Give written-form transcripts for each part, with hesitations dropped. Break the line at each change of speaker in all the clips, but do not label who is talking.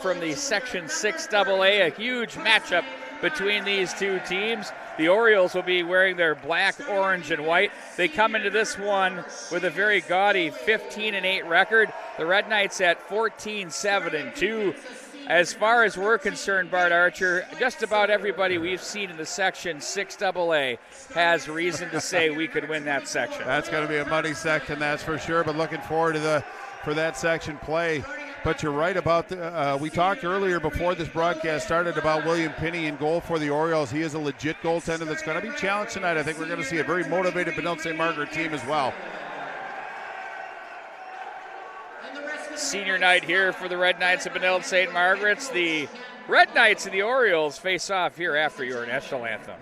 From the Section 6AA, a huge matchup between these two teams. The Orioles will be wearing their black, orange, and white. They come into this one with a very gaudy 15-8 record. The Red Knights at 14-7-2. As far as we're concerned, Bart Archer, just about everybody we've seen in the Section 6AA has reason to say we could win that section.
That's going to be a muddy section, that's for sure, but looking forward to for that section play. But you're right about we talked earlier before this broadcast started about William Pinney in goal for the Orioles. He is a legit goaltender that's going to be challenged tonight. I think we're going to see a very motivated Benilde St. Margaret team as well.
Senior night here for the Red Knights of Benilde St. Margaret's. The Red Knights and the Orioles face off here after your national anthem.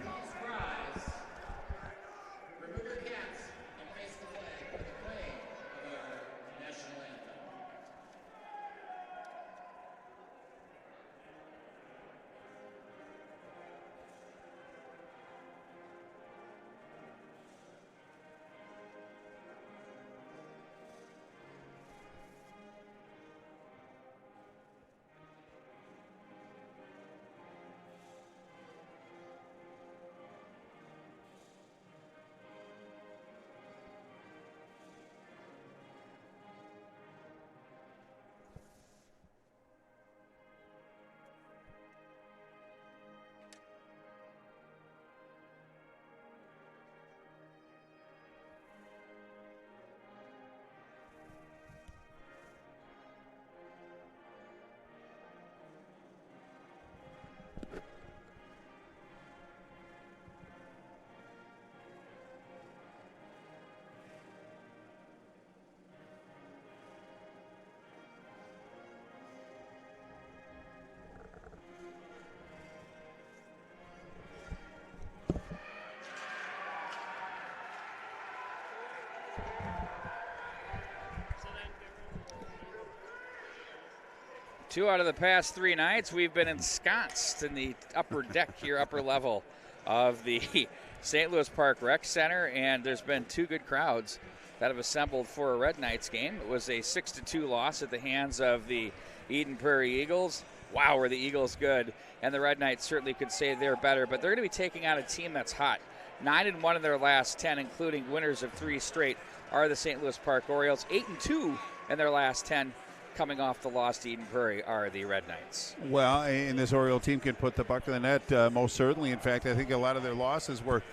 Two out of the past three nights, we've been ensconced in the upper deck here, upper level of the St. Louis Park Rec Center, and there's been two good crowds that have assembled for a Red Knights game. It was a 6-2 loss at the hands of the Eden Prairie Eagles. Wow, were the Eagles good, and the Red Knights certainly could say they're better, but they're going to be taking on a team that's hot. 9-1 in their last 10, including winners of 3 straight, are the St. Louis Park Orioles. 8-2 in their last 10. Coming off the loss to Eden Prairie are the Red Knights.
Well, and this Oriole team can put the puck to the net most certainly. In fact, I think a lot of their losses were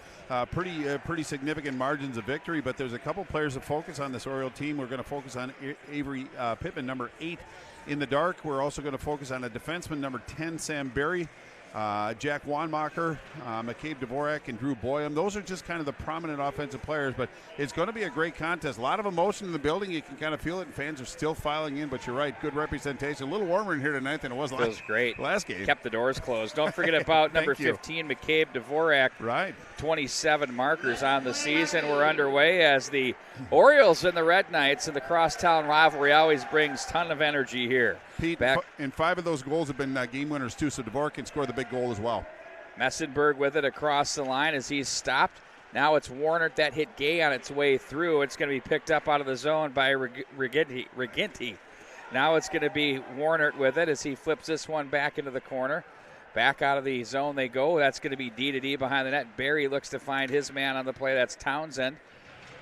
pretty significant margins of victory, but there's a couple players to focus on this Oriole team. We're going to focus on Avery Pittman, number 8 in the dark. We're also going to focus on a defenseman, number 10, Sam Berry. Jack Wanmacher, McCabe Dvorak, and Drew Boyum. Those are just kind of the prominent offensive players, but it's going to be a great contest. A lot of emotion in the building. You can kind of feel it, and fans are still filing in, but you're right, good representation. A little warmer in here tonight than it was last game.
Kept the doors closed. Don't forget about number 15, McCabe Dvorak.
Right.
27 markers on the season. We're underway as the Orioles and the Red Knights, and the crosstown rivalry always brings ton of energy here.
Pete, and 5 of those goals have been game winners too, so Dvorak can score the big goal as well.
Messenberg with it across the line as he's stopped. Now it's Warner that hit Gay on its way through. It's going to be picked up out of the zone by Riginti. Now it's going to be Warner with it as he flips this one back into the corner. Back out of the zone they go. That's going to be D behind the net. Barry looks to find his man on the play. That's Townsend.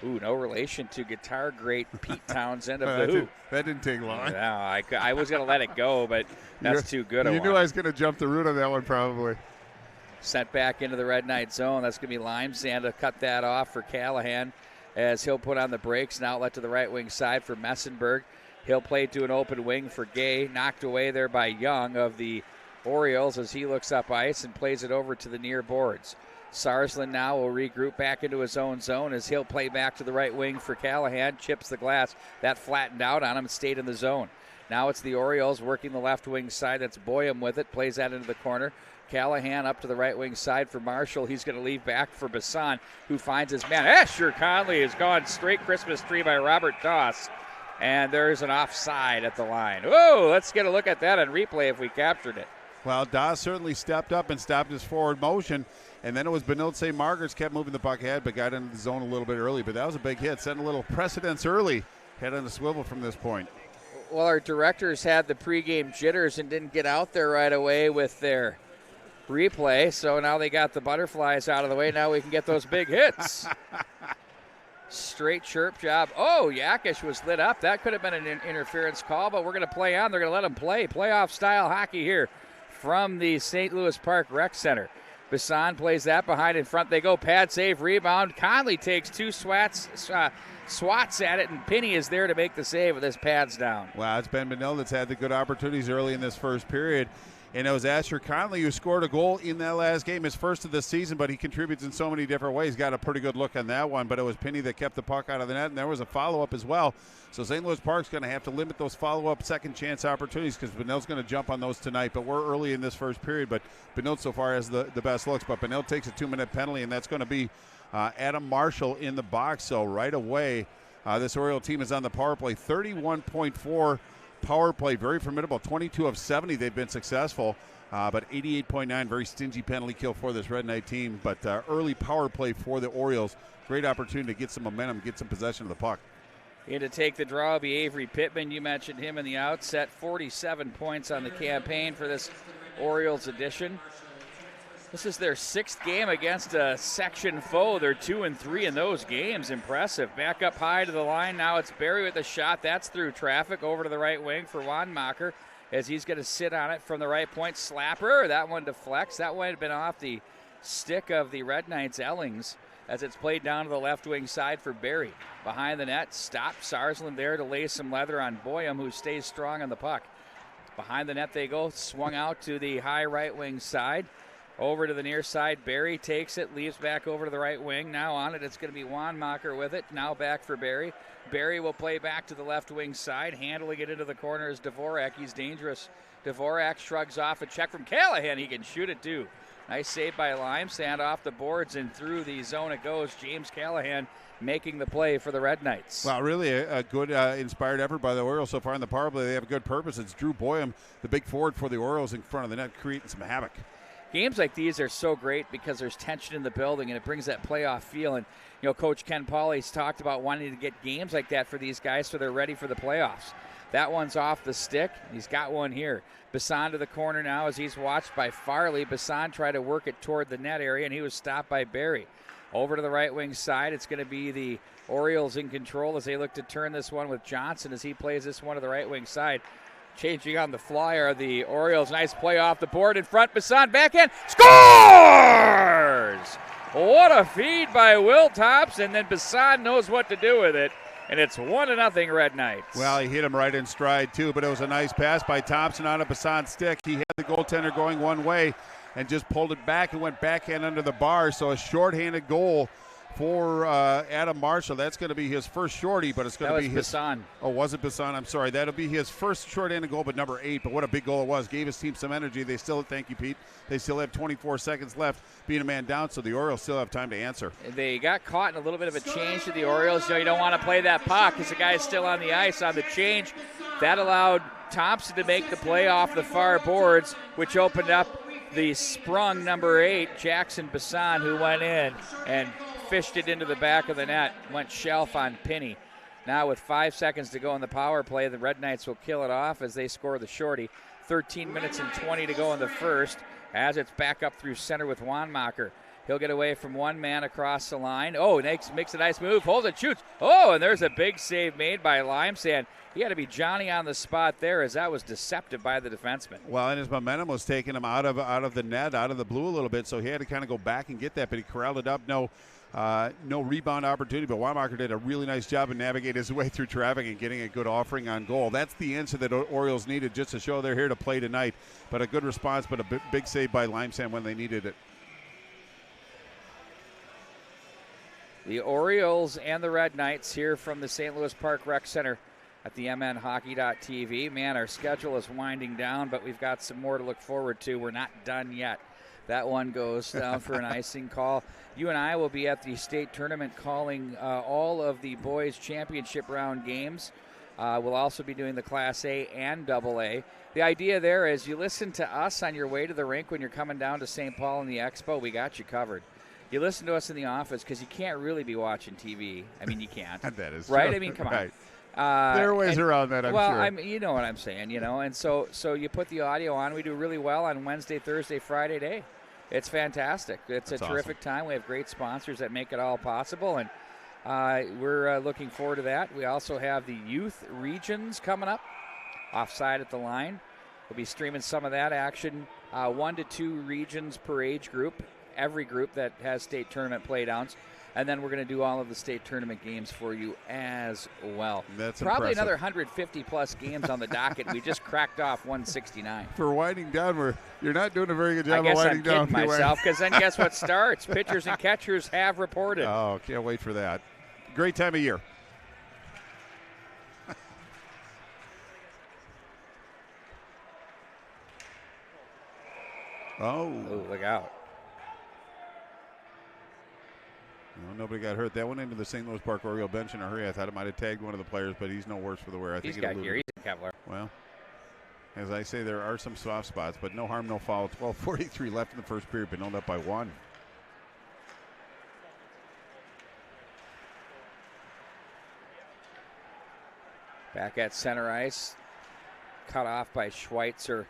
Ooh, no relation to guitar great Pete Townsend of the Who.
That didn't take long.
No, I was going to let it go, but that's too good.
You knew I was going to jump the route on that one probably.
Sent back into the Red Knight zone. That's going to be Limesand to cut that off for Callahan as he'll put on the brakes. An outlet to the right wing side for Messenberg. He'll play to an open wing for Gay. Knocked away there by Young of the Orioles as he looks up ice and plays it over to the near boards. Sarsland now will regroup back into his own zone as he'll play back to the right wing for Callahan. Chips the glass. That flattened out on him and stayed in the zone. Now it's the Orioles working the left wing side. That's Boyum with it. Plays that into the corner. Callahan up to the right wing side for Marshall. He's going to leave back for Bassan, who finds his man. Asher Conley has gone straight Christmas tree by Robert Doss. And there's an offside at the line. Whoa, let's get a look at that on replay if we captured it.
Well, Doss certainly stepped up and stopped his forward motion. And then it was Benilde St. Margaret's kept moving the puck ahead, but got into the zone a little bit early. But that was a big hit. Setting a little precedence early. Head on the swivel from this point.
Well, our directors had the pregame jitters and didn't get out there right away with their replay, so now they got the butterflies out of the way. Now we can get those big hits. Straight chirp job. Oh, Yakish was lit up. That could have been an interference call, but we're going to play on. They're going to let them play. Playoff-style hockey here from the St. Louis Park Rec Center. Bisson plays that behind. In front they go. Pad save, rebound. Conley takes two swats at it, and Pinney is there to make the save with his pads down.
Wow, it's Ben Benell that's had the good opportunities early in this first period. And it was Asher Conley who scored a goal in that last game, his first of the season, but he contributes in so many different ways. Got a pretty good look on that one, but it was Pinney that kept the puck out of the net, and there was a follow-up as well. So St. Louis Park's going to have to limit those follow-up second-chance opportunities because Benell's going to jump on those tonight. But we're early in this first period, but Benell so far has the best looks. But Benell takes a 2-minute penalty, and that's going to be Adam Marshall in the box. So right away, this Oriole team is on the power play, 31.4 power play, very formidable. 22 of 70 they've been successful. But 88.9, very stingy penalty kill for this Red Knight team. But early power play for the Orioles. Great opportunity to get some momentum, get some possession of the puck.
In to take the draw will be Avery Pittman. You mentioned him in the outset. 47 points on the campaign for this Orioles edition. This is their 6th game against a section foe. They're 2-3 in those games. Impressive. Back up high to the line. Now it's Barry with a shot. That's through traffic over to the right wing for Wanmacher, as he's going to sit on it from the right point. Slapper, that one deflects. That one had been off the stick of the Red Knights' Ellings as it's played down to the left wing side for Barry. Behind the net, stop Sarsland there to lay some leather on Boyum, who stays strong on the puck. Behind the net they go, swung out to the high right wing side. Over to the near side, Barry takes it, leaves back over to the right wing. Now on it, it's going to be Wanmacher with it. Now back for Barry. Barry will play back to the left wing side. Handling it into the corner is Dvorak. He's dangerous. Dvorak shrugs off a check from Callahan. He can shoot it too. Nice save by Lime. Sand off the boards and through the zone it goes. James Callahan making the play for the Red Knights.
Well, really a good inspired effort by the Orioles so far in the power play. They have a good purpose. It's Drew Boyum, the big forward for the Orioles in front of the net, creating some havoc.
Games like these are so great because there's tension in the building and it brings that playoff feel. And, you know, Coach Ken Pauly's talked about wanting to get games like that for these guys so they're ready for the playoffs. That one's off the stick. He's got one here. Bisson to the corner now as he's watched by Farley. Bisson tried to work it toward the net area, and he was stopped by Barry. Over to the right wing side, it's going to be the Orioles in control as they look to turn this one with Johnson as he plays this one to the right wing side. Changing on the fly are the Orioles. Nice play off the board in front. Bisson backhand. Scores! What a feed by Will Thompson. Then Bisson knows what to do with it. And it's 1-0 Red Knights.
Well, he hit him right in stride, too, but it was a nice pass by Thompson on a Bisson's stick. He had the goaltender going one way and just pulled it back and went backhand under the bar. So a shorthanded goal for Adam Marshall. That's going to be his first shorty, but it's going to be his.
Bisson.
Oh, was it Bisson? I'm sorry. That'll be his first shorthanded goal, but number 8. But what a big goal it was. Gave his team some energy. They still, thank you, Pete. They still have 24 seconds left, being a man down, so the Orioles still have time to answer.
They got caught in a little bit of a change to the Orioles. You know, you don't want to play that puck because the guy is still on the ice on the change. That allowed Thompson to make the play off the far boards, which opened up the sprung number 8, Jackson Bisson, who went in and fished it into the back of the net, went shelf on Pinney. Now with 5 seconds to go in the power play, the Red Knights will kill it off as they score the shorty. 13 minutes and 20 to go in the first as it's back up through center with Wanmacher. He'll get away from one man across the line. Oh, makes a nice move, holds it, shoots. Oh, and there's a big save made by Limesand. He had to be Johnny on the spot there as that was deceptive by the defenseman.
Well, and his momentum was taking him out of the net, out of the blue a little bit, so he had to kind of go back and get that, but he corralled it up. No rebound opportunity, but Wanmacher did a really nice job of navigating his way through traffic and getting a good offering on goal. That's the answer that Orioles needed just to show they're here to play tonight. But a good response, but a big save by Limesand when they needed it.
The Orioles and the Red Knights here from the St. Louis Park Rec Center at the mnhockey.tv. Man, our schedule is winding down, but we've got some more to look forward to. We're not done yet. That one goes down for an icing call. You and I will be at the state tournament calling all of the boys' championship round games. We'll also be doing the Class A and AA. The idea there is you listen to us on your way to the rink when you're coming down to St. Paul in the Expo. We got you covered. You listen to us in the office because you can't really be watching TV. I mean, you can't.
That is
right.
True.
I mean, come on.
Right. There are ways around that, I'm sure.
Well, you know what I'm saying, and so you put the audio on. We do really well on Wednesday, Thursday, Friday day. It's fantastic. It's a terrific time. We have great sponsors that make it all possible, and we're looking forward to that. We also have the youth regions coming up, offside at the line. We'll be streaming some of that action, 1 to 2 regions per age group, every group that has state tournament playdowns. And then we're going to do all of the state tournament games for you as well.
That's
probably
impressive.
Another 150-plus games on the docket. We just cracked off 169.
For winding down, you're not doing a very good job of winding down.
I guess I'm kidding myself, because then guess what starts? Pitchers and catchers have reported.
Oh, can't wait for that. Great time of year. Oh,
look out.
No, nobody got hurt. That went into the St. Louis Park Oriole bench in a hurry. I thought it might have tagged one of the players, but he's no worse for the wear.
He's got gear. He's in Kevlar.
Well, as I say, there are some soft spots, but no harm, no foul. 12:43 left in the first period, but held up by 1.
Back at center ice. Cut off by Schweitzer.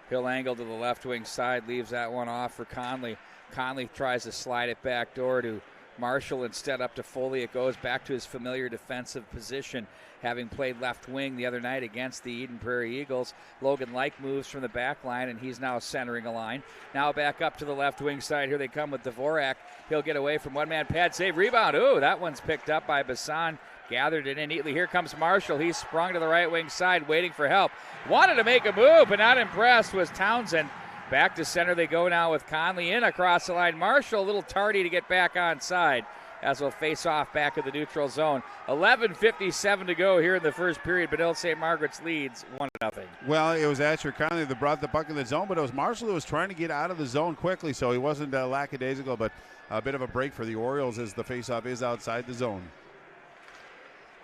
He'll angle to the left wing side, leaves that one off for Conley. Conley tries to slide it back door to Marshall. Instead up to Foley. It goes back to his familiar defensive position, having played left wing the other night against the Eden Prairie Eagles. Logan Like moves from the back line, and he's now centering a line. Now back up to the left wing side. Here they come with Dvorak. He'll get away from one-man pad save. Rebound. Ooh, that one's picked up by Bassan. Gathered it in neatly. Here comes Marshall. He's sprung to the right wing side, waiting for help. Wanted to make a move, but not impressed was Townsend. Back to center they go now with Conley in across the line. Marshall a little tardy to get back onside as we'll face off back of the neutral zone. 11:57 to go here in the first period. Benilde St. Margaret's leads 1-0.
Well, it was Asher Conley that brought the puck in the zone, but it was Marshall that was trying to get out of the zone quickly, so he wasn't lackadaisical, but a bit of a break for the Orioles as the faceoff is outside the zone.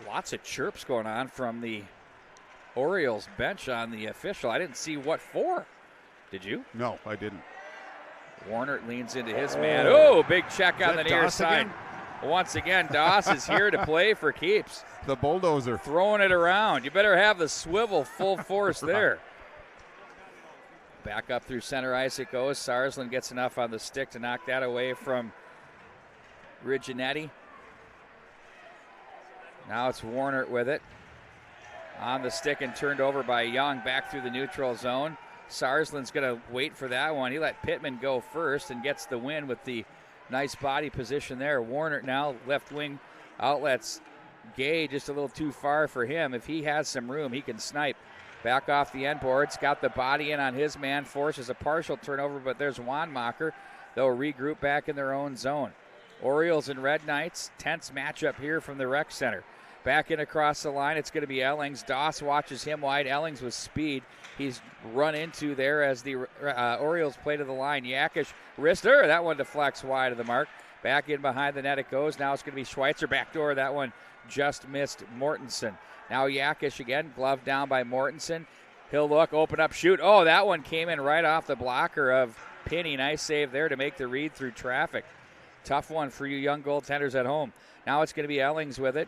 Lots of chirps going on from the Orioles bench on the official. I didn't see what for. Did you?
No, I didn't.
Warner leans into his man. Oh, big check on the near
Doss
side.
Again?
Once again, Doss is here to play for keeps.
The bulldozer.
Throwing it around. You better have the swivel full force there. Back up through center ice it goes. Sarsland gets enough on the stick to knock that away from Riginetti. Now it's Warner with it. On the stick and turned over by Young back through the neutral zone. Sarsland's going to wait for that one. He let Pittman go first and gets the win with the nice body position there. Warner now left wing outlets Gay just a little too far for him. If he has some room, he can snipe. Back off the end boards. Got the body in on his man. Forces a partial turnover, but there's Wanmacher. They'll regroup back in their own zone. Orioles and Red Knights. Tense matchup here from the Rec Center. Back in across the line, it's going to be Ellings. Doss watches him wide. Ellings with speed. He's run into there as the Orioles play to the line. Yakish, wrister. That one deflects wide of the mark. Back in behind the net it goes. Now it's going to be Schweitzer backdoor. That one just missed Mortensen. Now Yakish again, glove down by Mortensen. He'll look, open up, shoot. Oh, that one came in right off the blocker of Pinney. Nice save there to make the read through traffic. Tough one for you young goaltenders at home. Now it's going to be Ellings with it.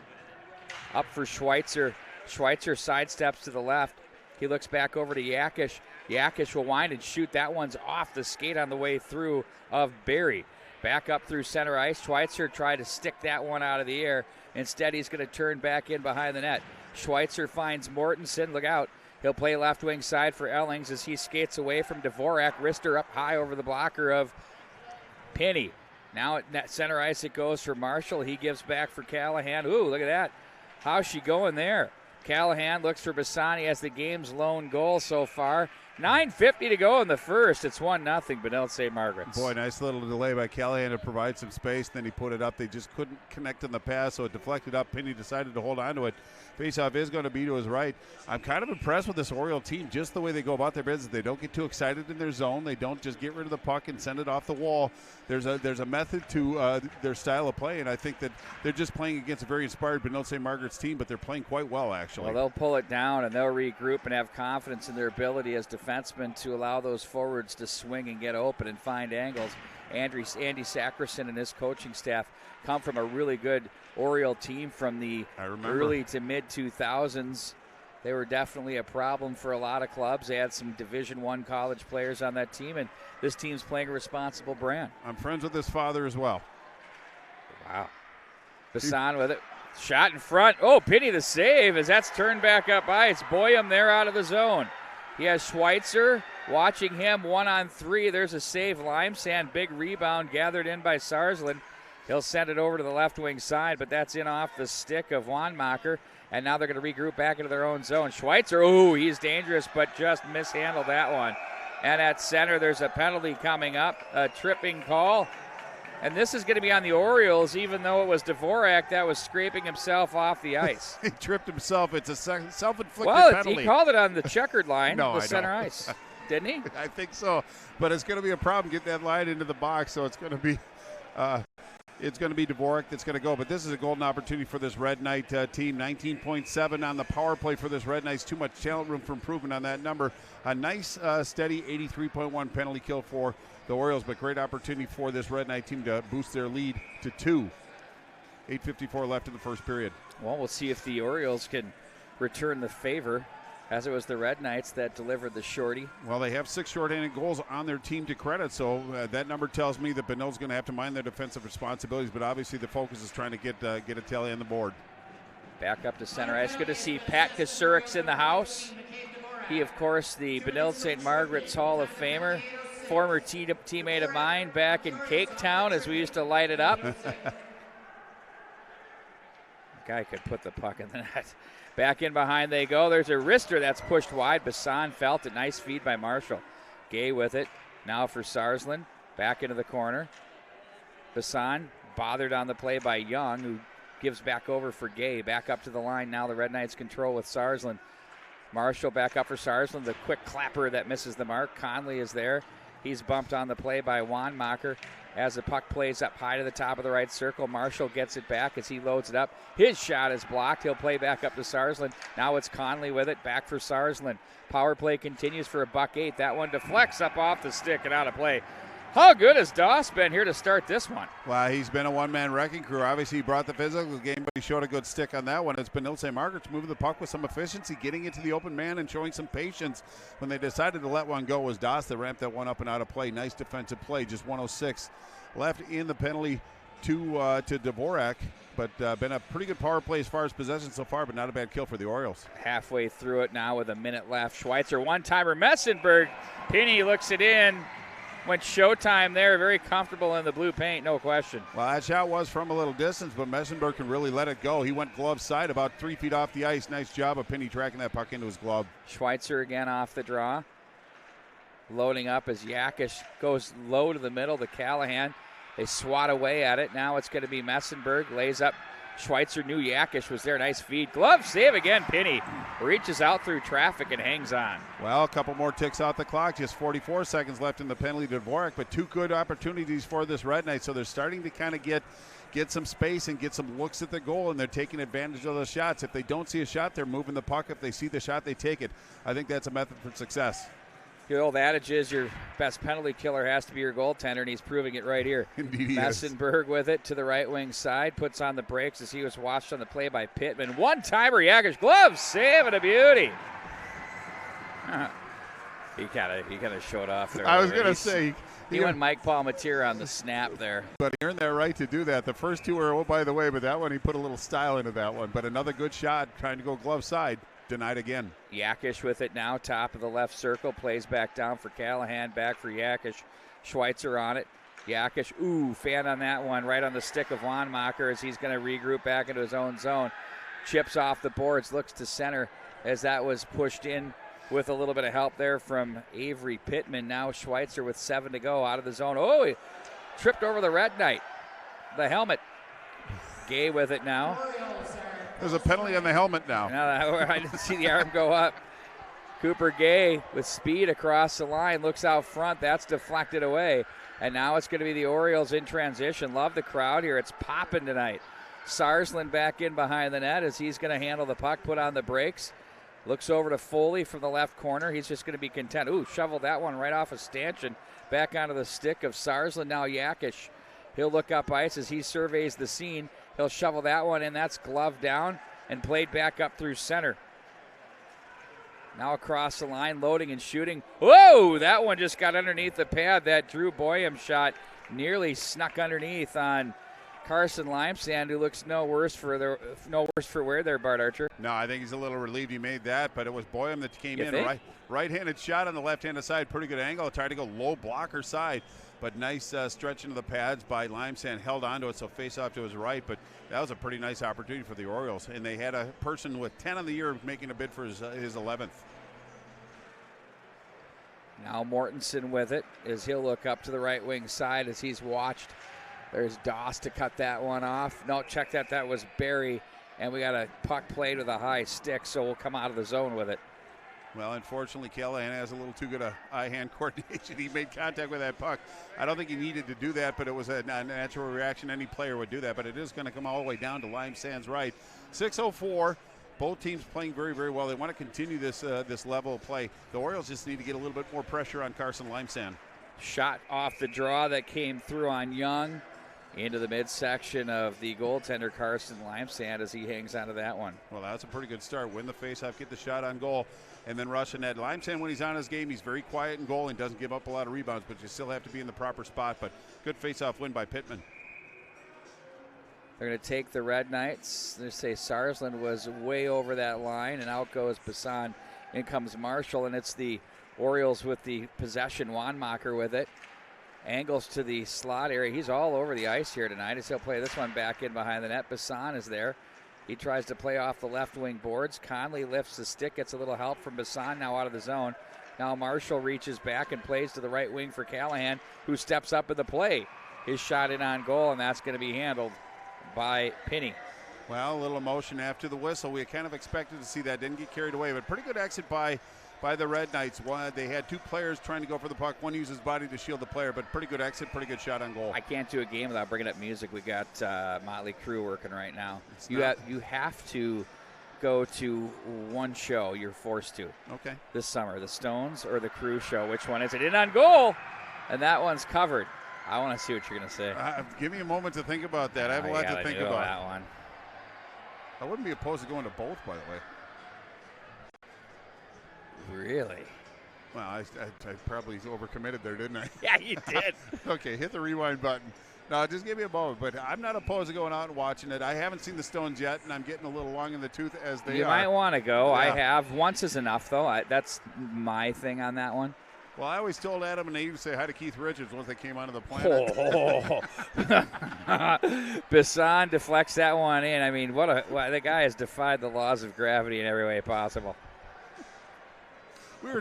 Up for Schweitzer. Schweitzer sidesteps to the left. He looks back over to Yakish. Yakish will wind and shoot. That one's off the skate on the way through of Barry. Back up through center ice. Schweitzer tried to stick that one out of the air. Instead, he's going to turn back in behind the net. Schweitzer finds Mortensen. Look out. He'll play left wing side for Ellings as he skates away from Dvorak. Wrister up high over the blocker of Pinney. Now at net center ice it goes for Marshall. He gives back for Callahan. Ooh, look at that. How's she going there? Callahan looks for Bassani as the game's lone goal so far. 9:50 to go in the first. It's 1-0, Benilde St. Margaret's.
Boy, nice little delay by Callahan to provide some space. Then he put it up. They just couldn't connect on the pass, so it deflected up. Pinney decided to hold on to it. Faceoff is going to be to his right. I'm kind of impressed with this Oriole team, just the way they go about their business. They don't get too excited in their zone. They don't just get rid of the puck and send it off the wall. There's a method to their style of play, and I think that they're just playing against a very inspired Benilde St. Margaret's team, but they're playing quite well, actually.
Well, they'll pull it down, and they'll regroup and have confidence in their ability as defenders defensemen to allow those forwards to swing and get open and find angles. Andy Sacrison and his coaching staff come from a really good Oriole team from the early to mid-2000s. They were definitely a problem for a lot of clubs. They had some Division I college players on that team, and this team's playing a responsible brand.
I'm friends with his father as well.
Wow. Bassan with it. Shot in front. Oh, Pinney the save as that's turned back up by. It's Boyum there out of the zone. He has Schweitzer watching him 1-on-3. There's a save. Limesand, big rebound gathered in by Sarsland. He'll send it over to the left wing side, but that's in off the stick of Wanmacher. And now they're going to regroup back into their own zone. Schweitzer, oh, he's dangerous, but just mishandled that one. And at center, there's a penalty coming up, a tripping call. And this is going to be on the Orioles, even though it was Dvorak that was scraping himself off the ice.
He tripped himself. It's a self-inflicted penalty.
Well, he called it on the checkered line,
no,
the center ice. Didn't he?
I think so. But it's going to be a problem getting that line into the box, so it's going to be Dvorak that's going to go. But this is a golden opportunity for this Red Knight team. 19.7 on the power play for this Red Knights. Too much talent room for improvement on that number. A nice, steady 83.1 penalty kill for the Orioles, but great opportunity for this Red Knight team to boost their lead to 2. 8:54 left in the first period.
Well, we'll see if the Orioles can return the favor, as it was the Red Knights that delivered the shorty.
Well, they have 6 shorthanded goals on their team to credit, so that number tells me that Benill's going to have to mind their defensive responsibilities, but obviously the focus is trying to get a tally on the board.
Back up to center ice. Good to see Pat Kasurik's in the house. He, of course, the Benilde St. Margaret's Hall of Famer. Former teammate of mine back in Cake Town as we used to light it up. Guy could put the puck in the net. Back in behind they go. There's a wrister that's pushed wide. Bassan felt it. Nice feed by Marshall. Gay with it. Now for Sarsland. Back into the corner. Bassan bothered on the play by Young, who gives back over for Gay. Back up to the line. Now the Red Knights control with Sarsland. Marshall back up for Sarsland. The quick clapper that misses the mark. Conley is there. He's bumped on the play by Wanmacher as the puck plays up high to the top of the right circle. Marshall gets it back as he loads it up. His shot is blocked. He'll play back up to Sarsland. Now it's Conley with it. Back for Sarsland. Power play continues for a $1.08. That one deflects up off the stick and out of play. How good has Doss been here to start this one?
Well, he's been a one-man wrecking crew. Obviously, he brought the physical game, but he showed a good stick on that one. It's Benilde St. Margaret's moving the puck with some efficiency, getting it to the open man and showing some patience. When they decided to let one go, it was Doss that ramped that one up and out of play. Nice defensive play, just 106 left in the penalty to Dvorak. But been a pretty good power play as far as possession so far, but not a bad kill for the Orioles.
Halfway through it now with a minute left. Schweitzer, one-timer, Messenberg. Pinney looks it in. Went showtime there, very comfortable in the blue paint, no question.
Well, that shot was from a little distance, but Messenberg can really let it go. He went glove side about 3 feet off the ice. Nice job of Pinney tracking that puck into his glove.
Schweitzer again off the draw. Loading up as Yakish goes low to the middle to Callahan. They swat away at it. Now it's going to be Messenberg. Lays up. Schweitzer knew Yakish was there. Nice feed. Glove save again. Pinney reaches out through traffic and hangs on.
Well, a couple more ticks out the clock. Just 44 seconds left in the penalty to Dvorak, but 2 good opportunities for this Red Knight. So they're starting to kind of get some space and get some looks at the goal, and they're taking advantage of those shots. If they don't see a shot, they're moving the puck. If they see the shot, they take it. I think that's a method for success.
The old adage is your best penalty killer has to be your goaltender, and he's proving it right here.
Indeed he
Messenberg with it to the right wing side, puts on the brakes as he was watched on the play by Pittman. One-timer, Yakish, glove save, and a beauty. He kind of showed off there.
I was going to say.
He went Mike Palmatier on the snap there.
But he earned that right to do that. The first 2 were, oh, by the way, but that one, he put a little style into that one. But another good shot, trying to go glove side. Denied again.
Yakish with it now, top of the left circle, plays back down for Callahan, back for Yakish. Schweitzer on it. Yakish, fan on that one, right on the stick of Wanmacher as he's going to regroup back into his own zone. Chips off the boards, looks to center as that was pushed in with a little bit of help there from Avery Pittman. Now Schweitzer with 7 to go out of the zone. Oh, he tripped over the Red Knight. The helmet. Gay with it now.
There's a penalty on the helmet now.
I didn't see the arm go up. Cooper Gay with speed across the line, looks out front. That's deflected away. And now it's going to be the Orioles in transition. Love the crowd here. It's popping tonight. Sarsland back in behind the net as he's going to handle the puck, put on the brakes. Looks over to Foley from the left corner. He's just going to be content. Ooh, shoveled that one right off a stanchion. Back onto the stick of Sarsland. Now Yakish. He'll look up ice as he surveys the scene. He'll shovel that one in. That's gloved down and played back up through center. Now across the line, loading and shooting. Whoa, that one just got underneath the pad. That Drew Boyum shot nearly snuck underneath on Carson Limesand, who looks no worse for wear there, Bart Archer.
No, I think he's a little relieved he made that, but it was Boyum that came in. Right-handed shot on the left-handed side, pretty good angle. Tried to go low blocker side, but nice stretch into the pads by Limesand. Held onto it, so face off to his right, but that was a pretty nice opportunity for the Orioles, and they had a person with 10 on the year making a bid for his 11th.
Now Mortensen with it as he'll look up to the right wing side as he's watched. There's Doss to cut that one off. No, check that. That was Barry, and we got a puck played with a high stick, so we'll come out of the zone with it.
Well, unfortunately, Callahan has a little too good a eye-hand coordination. He made contact with that puck. I don't think he needed to do that, but it was a natural reaction. Any player would do that, but it is going to come all the way down to Limesand's right. 6:04. Both teams playing very, very well. They want to continue this level of play. The Orioles just need to get a little bit more pressure on Carson Limesand.
Shot off the draw that came through on Young into the midsection of the goaltender Carson Limesand as he hangs onto that one.
Well, that's a pretty good start. Win the faceoff, get the shot on goal, and then rush in net. Limesand, when he's on his game, he's very quiet in goal and doesn't give up a lot of rebounds, but you still have to be in the proper spot. But good faceoff win by Pittman.
They're going to take the Red Knights. They say Sarsland was way over that line, and out goes Bassan. In comes Marshall, and it's the Orioles with the possession. Wanmacher with it. Angles to the slot area. He's all over the ice here tonight as he'll play this one back in behind the net. Bassan is there. He tries to play off the left wing boards. Conley lifts the stick, gets a little help from Bassan, now out of the zone. Now Marshall reaches back and plays to the right wing for Callahan, who steps up in the play. His shot in on goal, and that's going to be handled by Pinney.
Well, a little emotion after the whistle. We kind of expected to see that. Didn't get carried away, but pretty good exit by the Red Knights. They had two players trying to go for the puck. One used his body to shield the player, but pretty good exit, pretty good shot on goal.
I can't do a game without bringing up music. We got Motley Crue working right now. You have to go to one show. You're forced to.
Okay.
This summer, the Stones or the Crue show. Which one is it? In on goal, and that one's covered. I want to see what you're going to say.
Give me a moment to think about that. I have a lot to think about.
That one.
I wouldn't be opposed to going to both, by the way.
Really?
Well, I probably overcommitted there, didn't I?
Yeah, you did.
Okay, hit the rewind button. No, just give me a moment. But I'm not opposed to going out and watching it. I haven't seen the Stones yet, and I'm getting a little long in the tooth as they are.
You might want to go.
Yeah.
I have. Once is enough, though. That's my thing on that one.
Well, I always told Adam and Eve to say hi to Keith Richards once they came onto the planet.
Bassan deflects that one in. I mean, the guy has defied the laws of gravity in every way possible.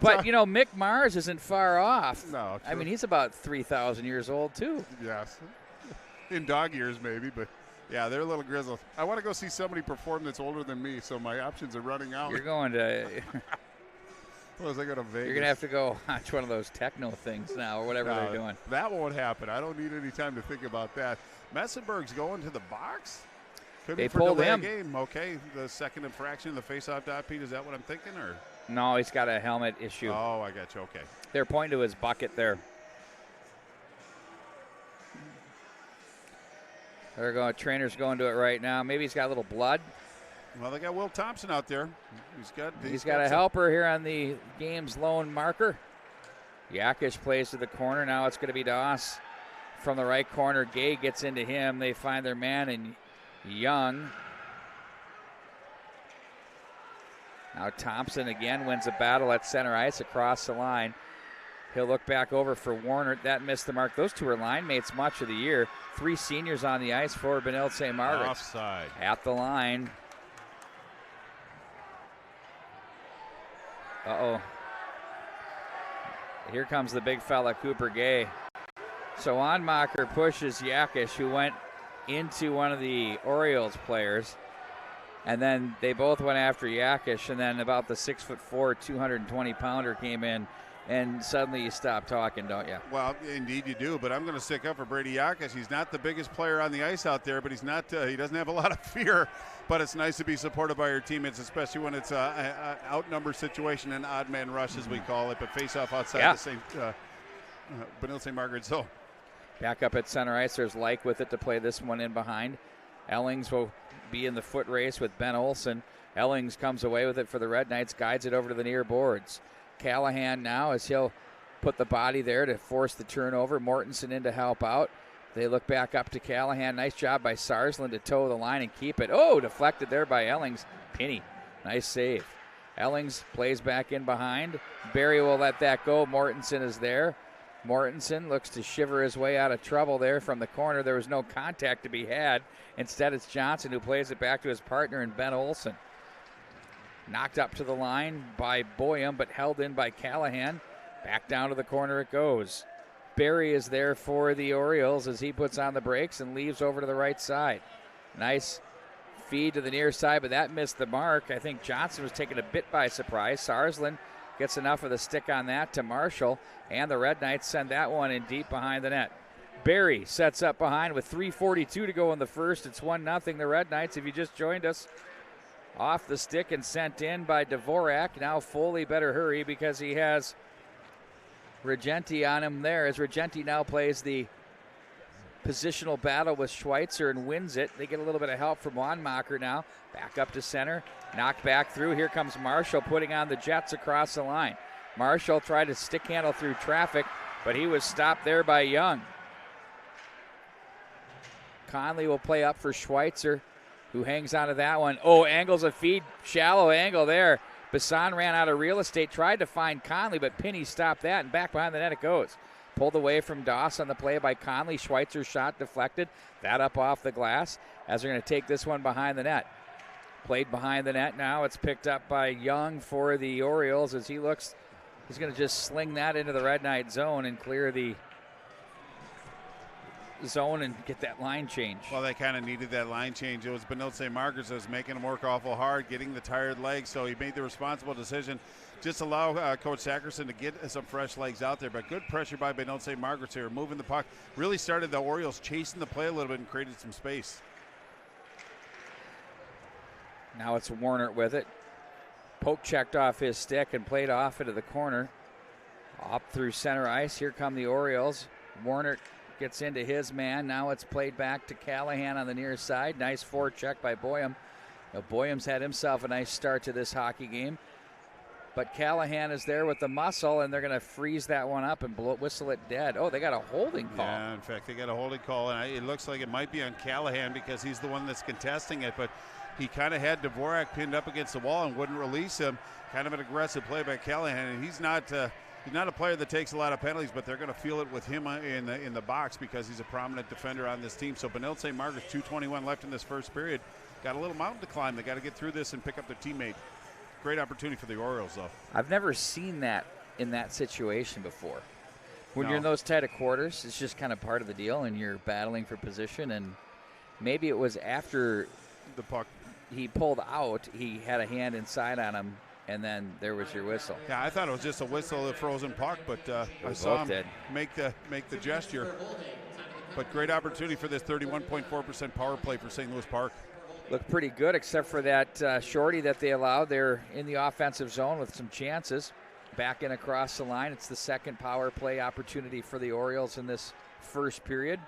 But, Mick Mars isn't far off.
No, true.
I mean, he's about 3,000 years old, too.
Yes. In dog years, maybe, but, yeah, they're a little grizzled. I want to go see somebody perform that's older than me, so my options are running out.
You're going to...
Well, as I go to Vegas.
You're going to have to go watch one of those techno things now or whatever they're doing.
That won't happen. I don't need any time to think about that. Messenberg's going to the box? Could
they
be for
pulled
delay
him.
Game. Okay, the second infraction of the face-off dot, Pete, is that what I'm thinking? Or
no, he's got a helmet issue.
Oh, I got you. Okay.
They're pointing to his bucket there. Trainer's going to it right now. Maybe he's got a little blood.
Well, they got Will Thompson out there.
He's got a helper here on the game's lone marker. Yakish plays to the corner. Now it's going to be Doss from the right corner. Gay gets into him. They find their man in Young. Now Thompson again wins a battle at center ice across the line. He'll look back over for Warner. That missed the mark. Those two were line mates much of the year. 3 seniors on the ice for Benilde St. Margaret's.
Offside.
At the line. Uh-oh. Here comes the big fella, Cooper Gay. So Onmacher pushes Yakish, who went into one of the Orioles players. And then they both went after Yakish. And then about the 6'4", 220-pounder came in and suddenly you stop talking, don't you?
Well, indeed you do, but I'm going to stick up for Brady Yakas. He's not the biggest player on the ice out there, but he doesn't have a lot of fear, but it's nice to be supported by your teammates, especially when it's an outnumber situation, an odd man rush as we call it, but face off outside the same Benilde St. Margaret zone.
Back up at center ice, there's Like with it to play this one in behind. Ellings will be in the foot race with Ben Olsen. Ellings comes away with it for the Red Knights, guides it over to the near boards. Callahan now, as he'll put the body there to force the turnover. Mortensen in to help out. They look back up to Callahan. Nice job by Sarsland to toe the line and keep it. Oh, deflected there by Ellings. Penny, nice save. Ellings plays back in behind. Barry will let that go. Mortensen is there. Mortensen looks to shiver his way out of trouble there from the corner. There was no contact to be had. Instead, it's Johnson who plays it back to his partner in Ben Olsen. Knocked up to the line by Boyum, but held in by Callahan. Back down to the corner it goes. Barry is there for the Orioles as he puts on the brakes and leaves over to the right side. Nice feed to the near side, but that missed the mark. I think Johnson was taken a bit by surprise. Sarsland gets enough of the stick on that to Marshall, and the Red Knights send that one in deep behind the net. Barry sets up behind with 3:42 to go in the first. It's 1-0 the Red Knights. If you just joined us, off the stick and sent in by Dvorak. Now Foley better hurry because he has Regenti on him there, as Regenti now plays the positional battle with Schweitzer and wins it. They get a little bit of help from Wanmacher now. Back up to center. Knocked back through. Here comes Marshall putting on the Jets across the line. Marshall tried to stick handle through traffic, but he was stopped there by Young. Conley will play up for Schweitzer, who hangs onto that one. Oh, angles a feed, shallow angle there. Bassan ran out of real estate, tried to find Conley, but Pinney stopped that, and back behind the net it goes. Pulled away from Doss on the play by Conley. Schweitzer's shot deflected. That up off the glass as they're going to take this one behind the net. Played behind the net now. It's picked up by Young for the Orioles as he looks. He's going to just sling that into the Red Knight zone and clear the zone and get that line change.
Well, they kind of needed that line change. It was Benilde St. Margaret that was making him work awful hard, getting the tired legs, so he made the responsible decision. Just allow Coach Sackerson to get some fresh legs out there, but good pressure by Benilde St. Margaret here, moving the puck. Really started the Orioles chasing the play a little bit and created some space.
Now it's Warner with it. Poke checked off his stick and played off into the corner. Up through center ice. Here come the Orioles. Warner gets into his man. Now it's played back to Callahan on the near side. Nice forecheck by Boyum. Now, Boyum's had himself a nice start to this hockey game. But Callahan is there with the muscle, and they're going to freeze that one up and whistle it dead. Oh, they got a holding call.
Yeah, in fact, they got a holding call, and it looks like it might be on Callahan because he's the one that's contesting it. But he kind of had Dvorak pinned up against the wall and wouldn't release him. Kind of an aggressive play by Callahan, and he's not a player that takes a lot of penalties, but they're going to feel it with him in the box because he's a prominent defender on this team. So Benilde St. Margaret's 2:21 left in this first period. Got a little mountain to climb. They got to get through this and pick up their teammate. Great opportunity for the Orioles, though.
I've never seen that in that situation before. When you're in those tight of quarters, it's just kind of part of the deal, and you're battling for position. And maybe it was after
the puck
he pulled out, he had a hand inside on him, and then there was your whistle.
Yeah, I thought it was just a whistle, a frozen puck, but I saw him make the gesture. But great opportunity for this 31.4% power play for St. Louis Park.
Looked pretty good, except for that shorty that they allowed. They're in the offensive zone with some chances. Back in across the line. It's the second power play opportunity for the Orioles in this first period.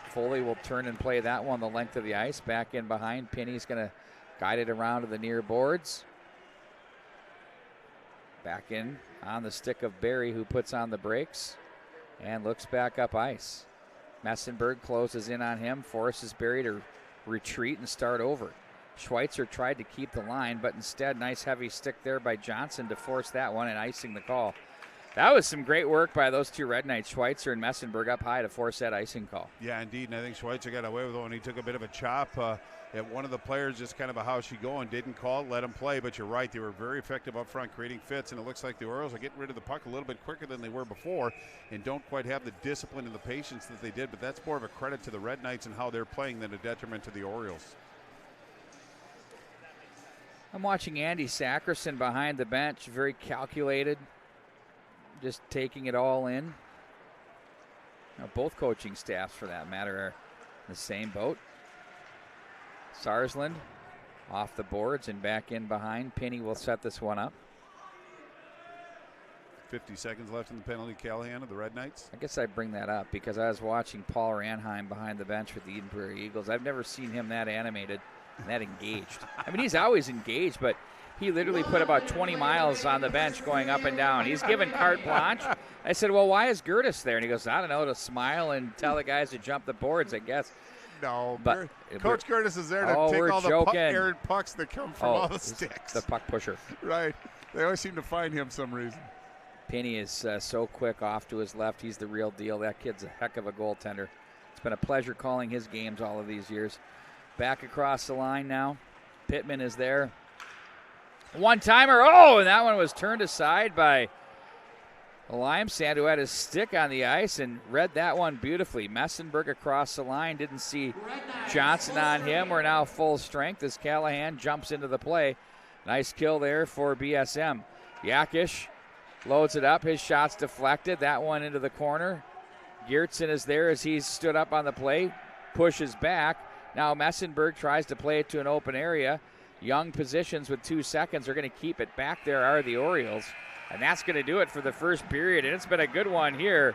Foley will turn and play that one the length of the ice. Back in behind. Pinney's going to guide it around to the near boards. Back in on the stick of Barry, who puts on the brakes and looks back up ice. Messenberg closes in on him, forces Barry to retreat and start over. Schweitzer tried to keep the line, but instead, nice heavy stick there by Johnson to force that one and icing the call. That was some great work by those two Red Knights, Schweitzer and Messenberg, up high to force that icing call.
Yeah, indeed, and I think Schweitzer got away with it when he took a bit of a chop at one of the players, just kind of a how's she going, didn't call it, let him play, but you're right, they were very effective up front creating fits, and it looks like the Orioles are getting rid of the puck a little bit quicker than they were before and don't quite have the discipline and the patience that they did, but that's more of a credit to the Red Knights and how they're playing than a detriment to the Orioles.
I'm watching Andy Sackerson behind the bench, very calculated, just taking it all in. Both coaching staffs, for that matter, are in the same boat. Sarsland off the boards and back in behind. Penny will set this one up.
50 seconds left in the penalty, Callahan of the Red Knights.
I guess I bring that up because I was watching Paul Ranheim behind the bench with the Eden Prairie Eagles. I've never seen him that animated and that engaged. I mean, he's always engaged, but he literally put about 20 miles on the bench going up and down. He's given carte blanche. I said, well, why is Gertis there? And he goes, I don't know, to smile and tell the guys to jump the boards, I guess.
No,
but
Coach Curtis is there to take all the errant pucks that come from all the sticks.
The puck pusher.
Right. They always seem to find him some reason.
Penny is so quick off to his left. He's the real deal. That kid's a heck of a goaltender. It's been a pleasure calling his games all of these years. Back across the line now. Pittman is there. One-timer. Oh, and that one was turned aside by Limesand, who had his stick on the ice and read that one beautifully. Messenberg across the line. Didn't see Johnson on him. We're now full strength as Callahan jumps into the play. Nice kill there for BSM. Yakish loads it up. His shot's deflected. That one into the corner. Geertsen is there as he's stood up on the play. Pushes back. Now Messenberg tries to play it to an open area. Young positions with 2 seconds are going to keep it back. There are the Orioles. And that's going to do it for the first period. And it's been a good one here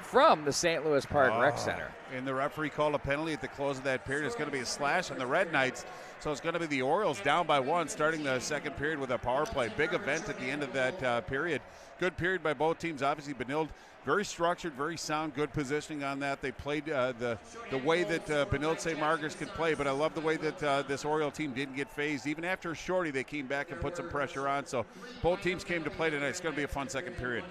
from the St. Louis Park Rec Center.
And the referee called a penalty at the close of that period. It's going to be a slash on the Red Knights. So it's going to be the Orioles down by 1 starting the second period with a power play. Big event at the end of that period. Good period by both teams. Obviously, Benilde very structured, very sound, good positioning on that. They played the way that Benilde St. Margaret's could play, but I love the way that this Oriole team didn't get phased. Even after a shorty, they came back and put some pressure on. So both teams came to play tonight. It's going to be a fun second period.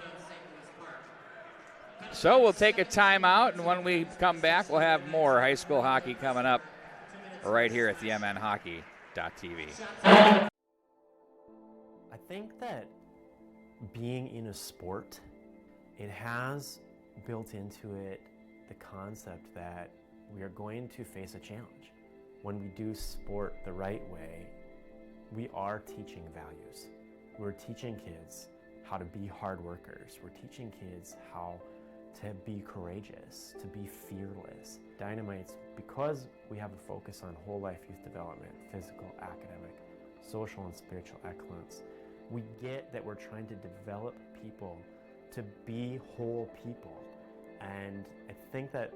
So we'll take a timeout, and when we come back, we'll have more high school hockey coming up right here at the MNHockey.tv.
I think that being in a sport, it has built into it the concept that we are going to face a challenge. When we do sport the right way, we are teaching values. We're teaching kids how to be hard workers. We're teaching kids how to be courageous, to be fearless. Dynamites, because we have a focus on whole life youth development, physical, academic, social and spiritual excellence, we get that we're trying to develop people to be whole people. And I think that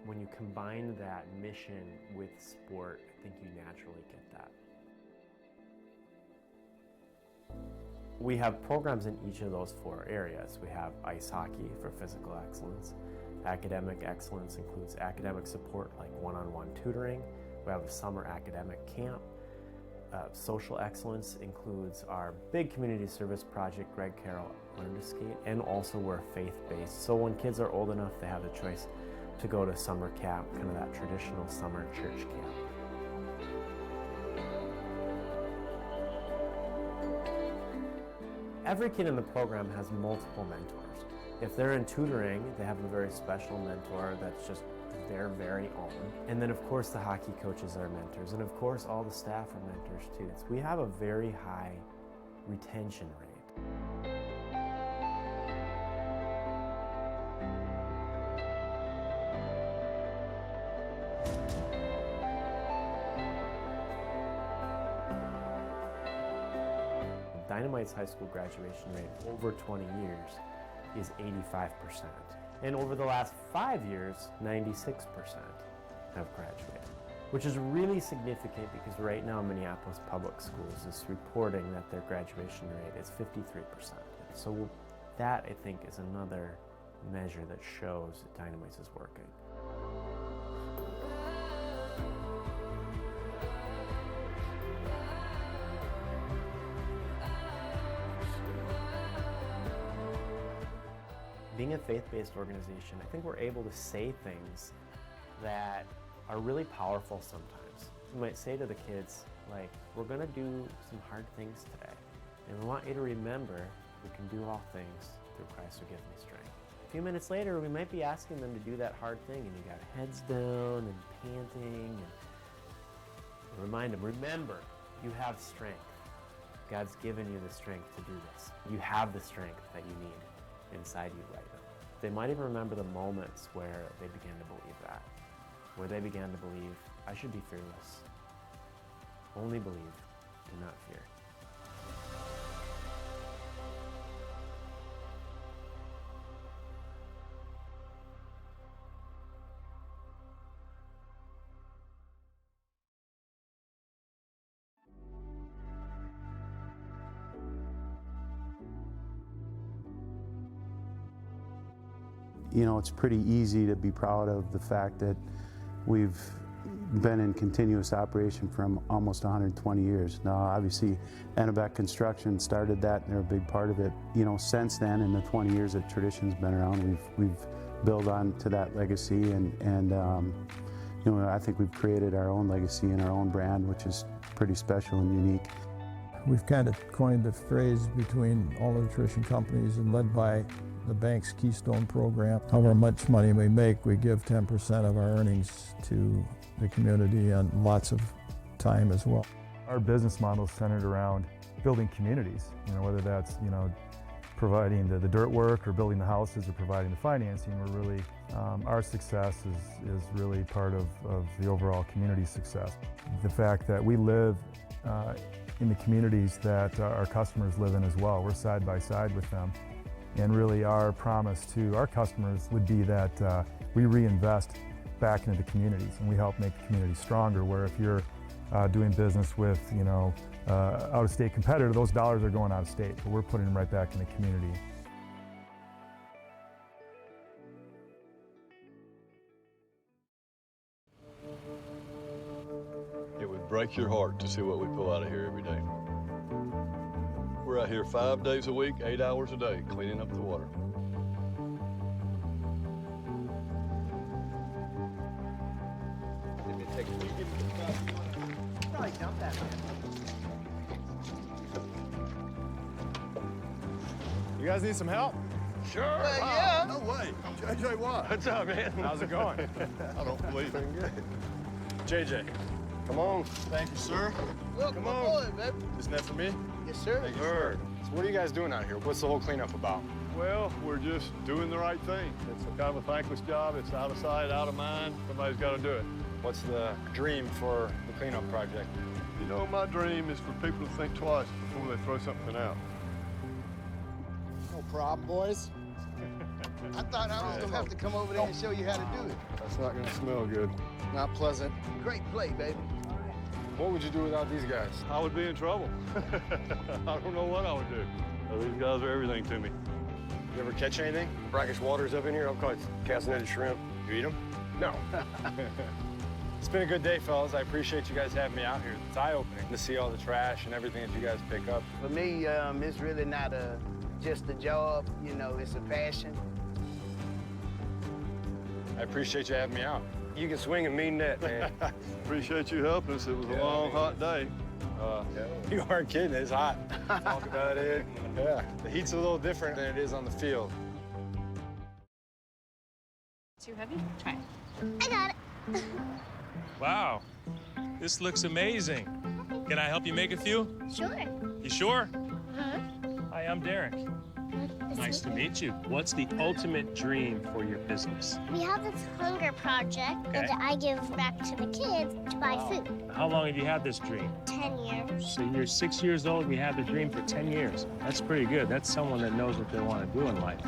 when you combine that mission with sport, I think you naturally get that. We have programs in each of those 4 areas. We have ice hockey for physical excellence. Academic excellence includes academic support like one-on-one tutoring. We have a summer academic camp. Social excellence includes our big community service project, Greg Carroll Learn to Skate, and also we're faith-based. So when kids are old enough, they have the choice to go to summer camp, kind of that traditional summer church camp. Every kid in the program has multiple mentors. If they're in tutoring, they have a very special mentor that's just their very own. And then of course the hockey coaches are mentors, and of course all the staff are mentors too. We have a very high retention rate. Dynamite's high school graduation rate over 20 years is 85%. And over the last 5 years, 96% have graduated, which is really significant because right now Minneapolis Public Schools is reporting that their graduation rate is 53%. So that, I think, is another measure that shows that Dynamites is working. Being a faith-based organization, I think we're able to say things that are really powerful sometimes. We might say to the kids, like, we're gonna do some hard things today. And we want you to remember we can do all things through Christ who gives me strength. A few minutes later, we might be asking them to do that hard thing and you got heads down and panting. And remind them, remember, You have strength. God's given you the strength to do this. You have the strength that you need inside you right now. They might even remember the moments where they began to believe that, where they began to believe, I should be fearless. Only believe, do not fear.
You know, it's pretty easy to be proud of the fact that we've been in continuous operation for almost 120 years. Now, obviously, Ennebec Construction started that, and they're a big part of it. You know, since then, in the 20 years that Tradition's been around, we've built on to that legacy, and you know, I think we've created our own legacy and our own brand, which is pretty special and unique.
We've kind of coined the phrase between all of the Tradition companies and led by the bank's Keystone program. However much money we make, we give 10% of our earnings to the community and lots of time as well.
Our business model is centered around building communities, you know, whether that's, you know, providing the dirt work or building the houses or providing the financing. We're really, our success is really part of the overall community success. The fact that we live in the communities that our customers live in as well. We're side by side with them. And really our promise to our customers would be that we reinvest back into the communities and we help make the community stronger, where if you're doing business with, you know, out-of-state competitor, those dollars are going out of state, but we're putting them right back in the community.
It would break your heart to see what we pull out of here every day. We're out here 5 days a week, 8 hours a day, cleaning up the water.
You guys need some help?
Sure.
Yeah. No way. JJ, what?
What's up, man?
How's it going?
I don't believe it. Good.
JJ, come on.
Thank you, sir.
Come on.
baby.
Isn't that for me?
Yes, sir.
Thank you, sir.
So what are you guys doing out here? What's the whole cleanup about?
Well, we're just doing the right thing. It's a kind of a thankless job. It's out of sight, out of mind. Somebody's got to do it.
What's the dream for the cleanup project?
You know, my dream is for people to think twice before they throw something out.
No problem, boys. I thought I was going to have to come over there and show you how to do it.
That's not going to smell good.
Not pleasant. Great play, baby. What would you do without these guys?
I would be in trouble. I don't know what I would do. These guys are everything to me.
You ever catch anything? Brackish waters up in here? I've caught castaneted shrimp. You eat them? No. It's been a good day, fellas. I appreciate you guys having me out here. It's eye-opening to see all the trash and everything that you guys pick up.
For me, it's really not just a job, you know, it's a passion.
I appreciate you having me out. You can swing a mean net, man.
Appreciate you helping us. It was a long, hot day.
You aren't kidding, it's hot. Talk about it. Yeah, the heat's a little different than it is on the field.
Too heavy? Try.
I got it.
Wow, this looks amazing. Can I help you make a few?
Sure.
You sure?
Huh?
Hi, I'm Derek. Nice to meet you. What's the ultimate dream for your business?
We have this hunger project that I give back to the kids to buy food.
How long have you had this dream?
10 years.
So you're 6 years old and you had the dream for 10 years. That's pretty good. That's someone that knows what they want to do in life.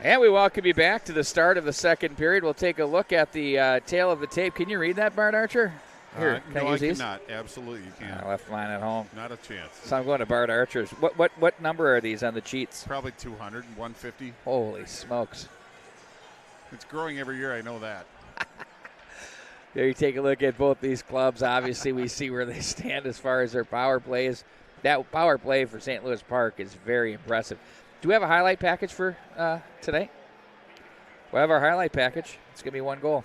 And we welcome you back to the start of the second period. We'll take a look at the tail of the tape. Can you read that, Bart Archer? Here, can
no,
I use these?
cannot. Absolutely, you can.
I left mine at home.
Not a chance.
So I'm going to Bart Archer's. What number are these on the cheats?
Probably 200, 150.
Holy smokes.
It's growing every year, I know that.
There you take a look at both these clubs. Obviously, we see where they stand as far as their power plays. That power play for St. Louis Park is very impressive. Do we have a highlight package for today? We'll have our highlight package. It's going to be one goal.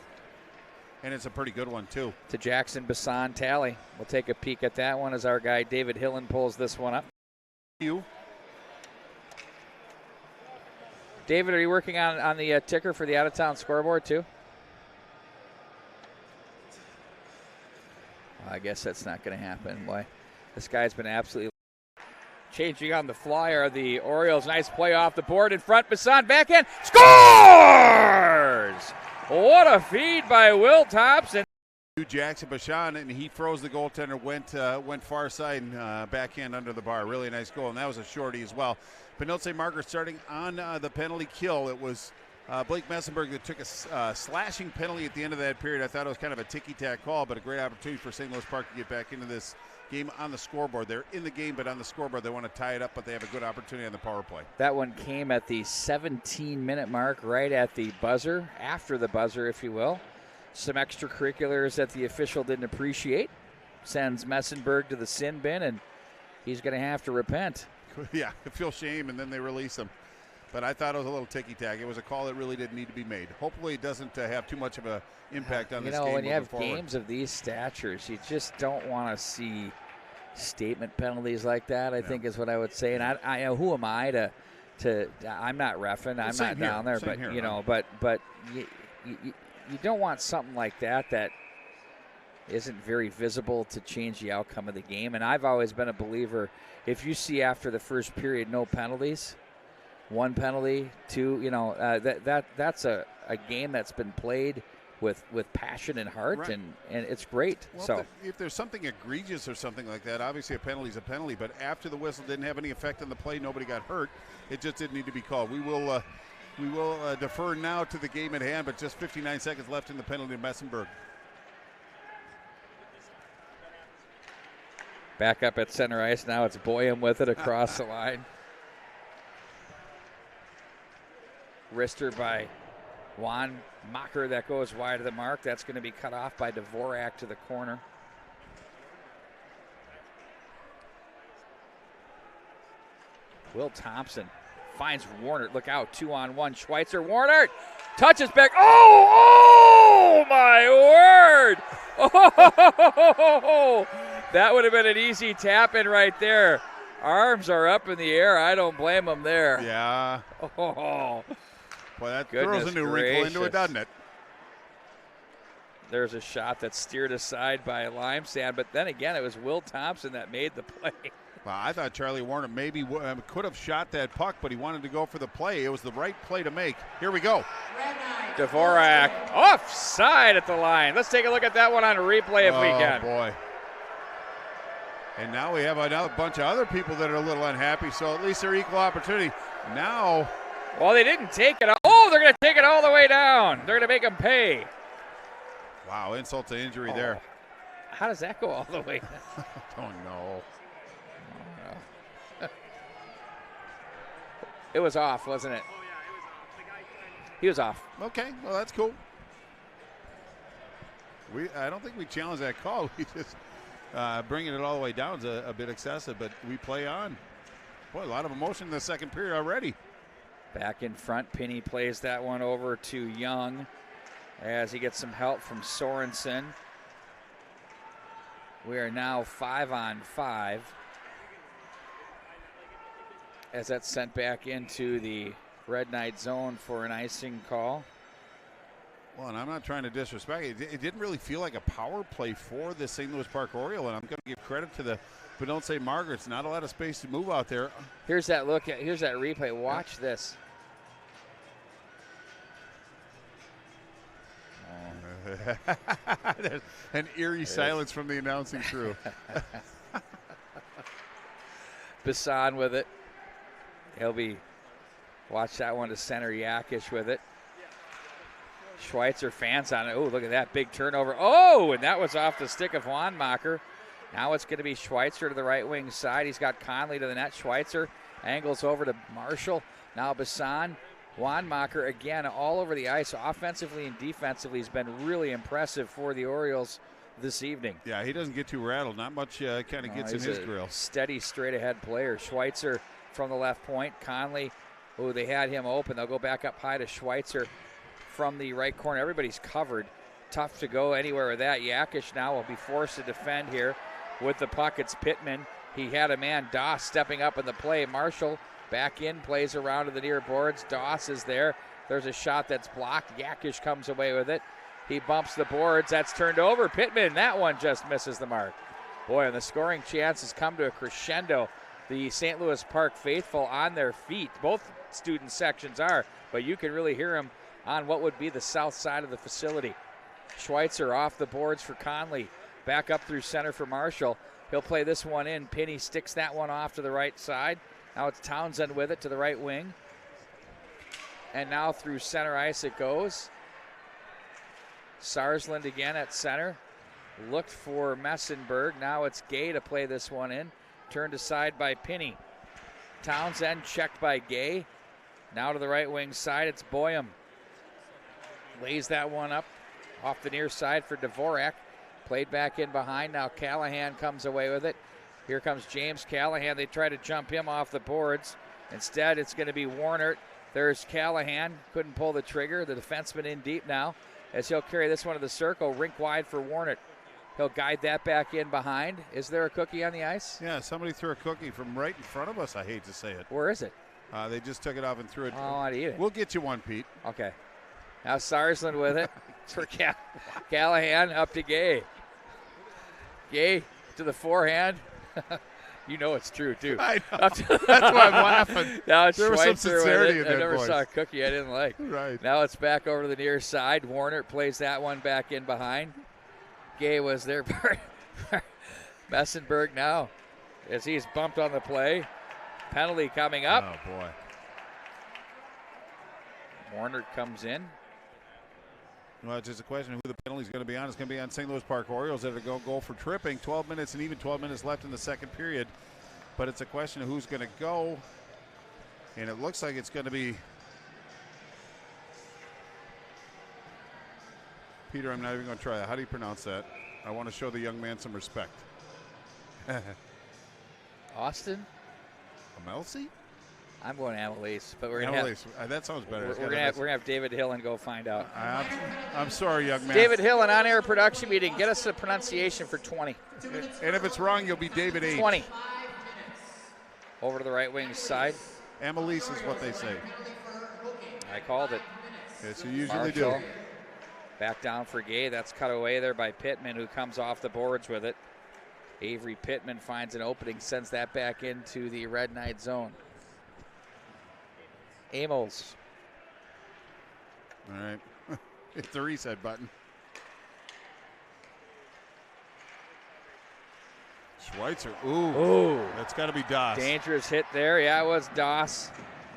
And it's a pretty good one, too.
To Jackson Bassan tally. We'll take a peek at that one as our guy David Hillen pulls this one up.
You.
David, are you working on the ticker for the out-of-town scoreboard, too? Well, I guess that's not going to happen. Boy, this guy's been absolutely changing on the fly are the Orioles. Nice play off the board in front. Bassan backhand scores! What a feed by Will Thompson.
Jackson Bashan, and he froze the goaltender, went far side and backhand under the bar. Really nice goal, and that was a shorty as well. Benilde Margaret starting on the penalty kill. It was Blake Messenberg that took a slashing penalty at the end of that period. I thought it was kind of a ticky-tack call, but a great opportunity for St. Louis Park to get back into this game on the scoreboard. They're in the game, but on the scoreboard they want to tie it up, but they have a good opportunity on the power play.
That one came at the 17-minute mark, right at the buzzer, after the buzzer, if you will. Some extracurriculars that the official didn't appreciate. Sends Messenberg to the sin bin, and he's going to have to repent.
Yeah, feel shame, and then they release him. But I thought it was a little ticky-tack. It was a call that really didn't need to be made. Hopefully it doesn't have too much of an impact on this game.
When you have
forward.
Games of these statures, you just don't want to see statement penalties like that, I think is what I would say. And I who am I to I'm not reffing. I'm not down there. But, but you don't want something like that isn't very visible to change the outcome of the game. And I've always been a believer, if you see after the first period no penalties, one penalty, two, that's a game that's been played with passion and heart,
right.
and it's great.
Well,
so
if there's something egregious or something like that, obviously a penalty is a penalty, but after the whistle didn't have any effect on the play, nobody got hurt, it just didn't need to be called. We will defer now to the game at hand, but just 59 seconds left in the penalty to Messenberg.
Back up at center ice now. It's Boyum with it across the line. Wrister by Juan Macher that goes wide of the mark. That's going to be cut off by Dvorak to the corner. Will Thompson finds Warner. Look out, 2-on-1. Schweitzer, Warner touches back. Oh my word! Oh, that would have been an easy tap in right there. Arms are up in the air. I don't blame him there.
Yeah.
Oh.
Boy, that throws a new wrinkle into it, doesn't it?
There's a shot that's steered aside by Limesand, but then again, it was Will Thompson that made the play.
Well, I thought Charlie Warner maybe could have shot that puck, but he wanted to go for the play. It was the right play to make. Here we go.
Dvorak offside at the line. Let's take a look at that one on replay if we can.
Oh, boy. And now we have another bunch of other people that are a little unhappy, so at least they're equal opportunity. Now.
Well, they didn't take it. Oh, they're going to take it all the way down. They're going to make them pay.
Wow, insult to injury there.
How does that go all the way down?
Don't know.
It was off, wasn't it? He was off.
Okay, well, that's cool. I don't think we challenge that call. We just bringing it all the way down is a bit excessive, but we play on. Boy, a lot of emotion in the second period already.
Back in front, Pinney plays that one over to Young as he gets some help from Sorensen. We are now 5-on-5 as that's sent back into the Red Knight zone for an icing call.
Well, and I'm not trying to disrespect it. It didn't really feel like a power play for the St. Louis Park Oriole, and I'm going to give credit to the Benilde Margaret's. Not a lot of space to move out there.
Here's that look. Here's that replay. Watch this.
There's an eerie silence from the announcing crew.
Bassan with it. He'll be Watch that one to center. Yakish with it. Schweitzer fans on it. Oh, look at that big turnover. Oh, and that was off the stick of Wanmacher. Now it's going to be Schweitzer to the right wing side. He's got Conley to the net. Schweitzer angles over to Marshall. Now Bassan. Wanmacher again all over the ice, offensively and defensively. He's been really impressive for the Orioles this evening.
Yeah, he doesn't get too rattled. Not much kind of gets in his grill.
Steady, straight-ahead player. Schweitzer from the left point. Conley, oh, they had him open. They'll go back up high to Schweitzer from the right corner. Everybody's covered. Tough to go anywhere with that. Yakish now will be forced to defend here with the puck. It's Pittman. He had a man, Doss, stepping up in the play. Marshall back in, plays around to the near boards. Doss is there. There's a shot that's blocked. Yakish comes away with it. He bumps the boards. That's turned over. Pittman, that one just misses the mark. Boy, and the scoring chances come to a crescendo. The St. Louis Park faithful on their feet. Both student sections are, but you can really hear them on what would be the south side of the facility. Schweitzer off the boards for Conley. Back up through center for Marshall. He'll play this one in. Pinney sticks that one off to the right side. Now it's Townsend with it to the right wing. And now through center ice it goes. Sarsland again at center. Looked for Messenberg. Now it's Gay to play this one in. Turned aside by Pinney. Townsend checked by Gay. Now to the right wing side, it's Boyum. Lays that one up off the near side for Dvorak. Played back in behind. Now Callahan comes away with it. Here comes James Callahan. They try to jump him off the boards. Instead, it's going to be Warner. There's Callahan. Couldn't pull the trigger. The defenseman in deep now as he'll carry this one to the circle. Rink wide for Warner. He'll guide that back in behind. Is there a cookie on the ice?
Yeah, somebody threw a cookie from right in front of us. I hate to say it.
Where is it?
They just took it off and threw it.
Oh, I want to eat it.
We'll get you one, Pete.
Okay. Now Sarsland with it. For Callahan up to Gay. Gay to the forehand. You know it's true, too.
I know. That's why I'm laughing.
Now it's
there was
Schweitzer
some sincerity
with it.
in
I
that
never
voice.
saw a cookie I didn't like.
Right.
Now it's back over to the near side. Warner plays that one back in behind. Gay was there. Messenberg now as he's bumped on the play. Penalty coming up.
Oh, boy.
Warner comes in.
Well, it's just a question of who the penalty is going to be on. It's going to be on St. Louis Park Orioles that are going to go for tripping. 12 minutes and even 12 minutes left in the second period. But it's a question of who's going to go. And it looks like it's going to be Peter. I'm not even going to try that. How do you pronounce that? I want to show the young man some respect.
Austin?
Amelsi?
I'm going Amelise, but we're going to have
that sounds better.
We're gonna have David Hill and go find out.
I'm sorry, young man.
David Hill, an on-air production meeting. Get us a pronunciation for 20.
And if it's wrong, you'll be David H.
20. Over to the right wing side.
Amelise is what they say.
I called it.
Yes, you usually
Marshall.
do.
Back down for Gay. That's cut away there by Pittman, who comes off the boards with it. Avery Pittman finds an opening, sends that back into the Red Knight zone. Amos.
All right. Hit the reset button. Schweitzer. Ooh. That's got to be Doss.
Dangerous hit there. Yeah, it was Doss.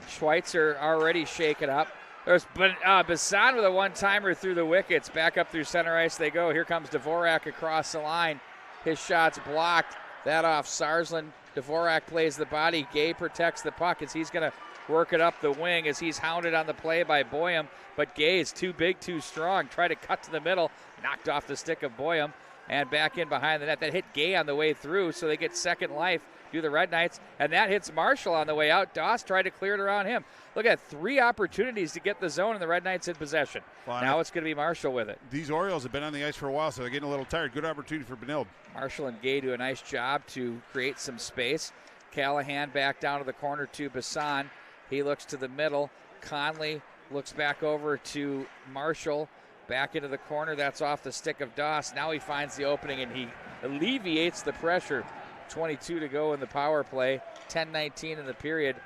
Schweitzer already shaken up. There's Bassan with a one-timer through the wickets. Back up through center ice they go. Here comes Dvorak across the line. His shot's blocked. That off Sarsland. Dvorak plays the body. Gay protects the puck as he's going to work it up the wing as he's hounded on the play by Boyum. But Gay is too big, too strong. Try to cut to the middle. Knocked off the stick of Boyum. And back in behind the net. That hit Gay on the way through, so they get second life. Do the Red Knights. And that hits Marshall on the way out. Doss tried to clear it around him. Look at 3 opportunities to get the zone, and the Red Knights in possession. Well, now it's going to be Marshall with it.
These Orioles have been on the ice for a while, so they're getting a little tired. Good opportunity for Benilde.
Marshall and Gay do a nice job to create some space. Callahan back down to the corner to Bassan. He looks to the middle. Conley looks back over to Marshall. Back into the corner. That's off the stick of Doss. Now he finds the opening, and he alleviates the pressure. 22 to go in the power play. 10-19 in the period.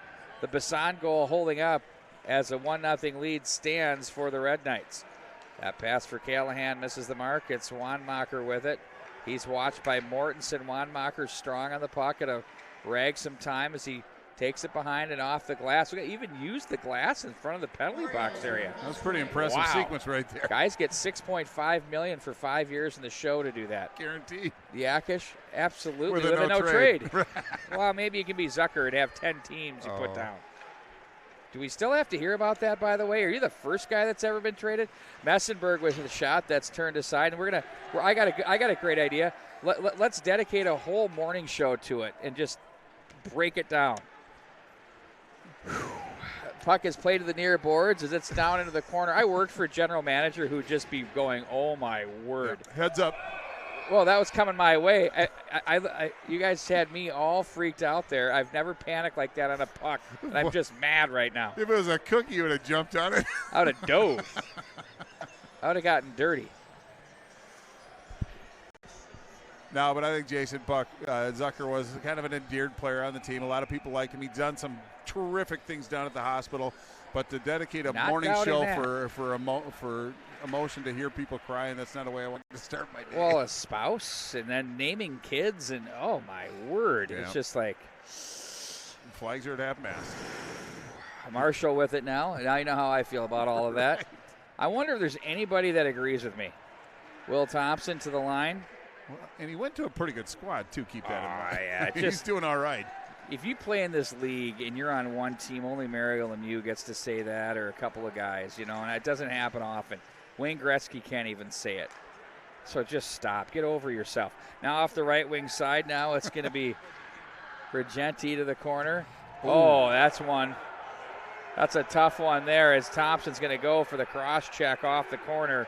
The Bassan goal holding up as a 1-0 lead stands for the Red Knights. That pass for Callahan misses the mark. It's Wanmacher with it. He's watched by Mortensen. Wanmacher strong on the puck. It'll rag some time as he Takes it behind and off the glass. We even used the glass in front of the penalty box area.
That was pretty impressive sequence right there.
Guys get $6.5 million for 5 years in the show to do that.
Guaranteed.
Yakish, absolutely.
With a no
trade. Well, maybe you can be Zucker and have 10 teams you put down. Do we still have to hear about that, by the way? Are you the first guy that's ever been traded? Messenberg with the shot that's turned aside, and I got a great idea. Let's dedicate a whole morning show to it and just break it down. Puck is played to the near boards as it's down into the corner. I worked for a general manager who'd just be going, oh my word.
Yeah, heads up.
Well, that was coming my way. You guys had me all freaked out there. I've never panicked like that on a puck, and I'm just mad right now.
If it was a cookie, you would have jumped on it.
I would have dove. I would have gotten dirty.
No, but I think Jason Zucker was kind of an endeared player on the team. A lot of people liked him. He's done some terrific things down at the hospital. But to dedicate a morning show for emotion to hear people crying, that's not a way I want to start my day.
Well, a spouse and then naming kids and, oh, my word. Yeah. It's just like.
Flags are at half-mast.
Marshall with it now. Now you know how I feel about all of that. Right. I wonder if there's anybody that agrees with me. Will Thompson to the line.
Well, and he went to a pretty good squad, too, keep that in
Yeah,
mind. He's doing all right.
If you play in this league and you're on one team, only Mario Lemieux gets to say that, or a couple of guys, and it doesn't happen often. Wayne Gretzky can't even say it. So just stop. Get over yourself. Now off the right wing side now, it's going to be Regenti to the corner. Ooh. Oh, that's one. That's a tough one there as Thompson's going to go for the cross check off the corner.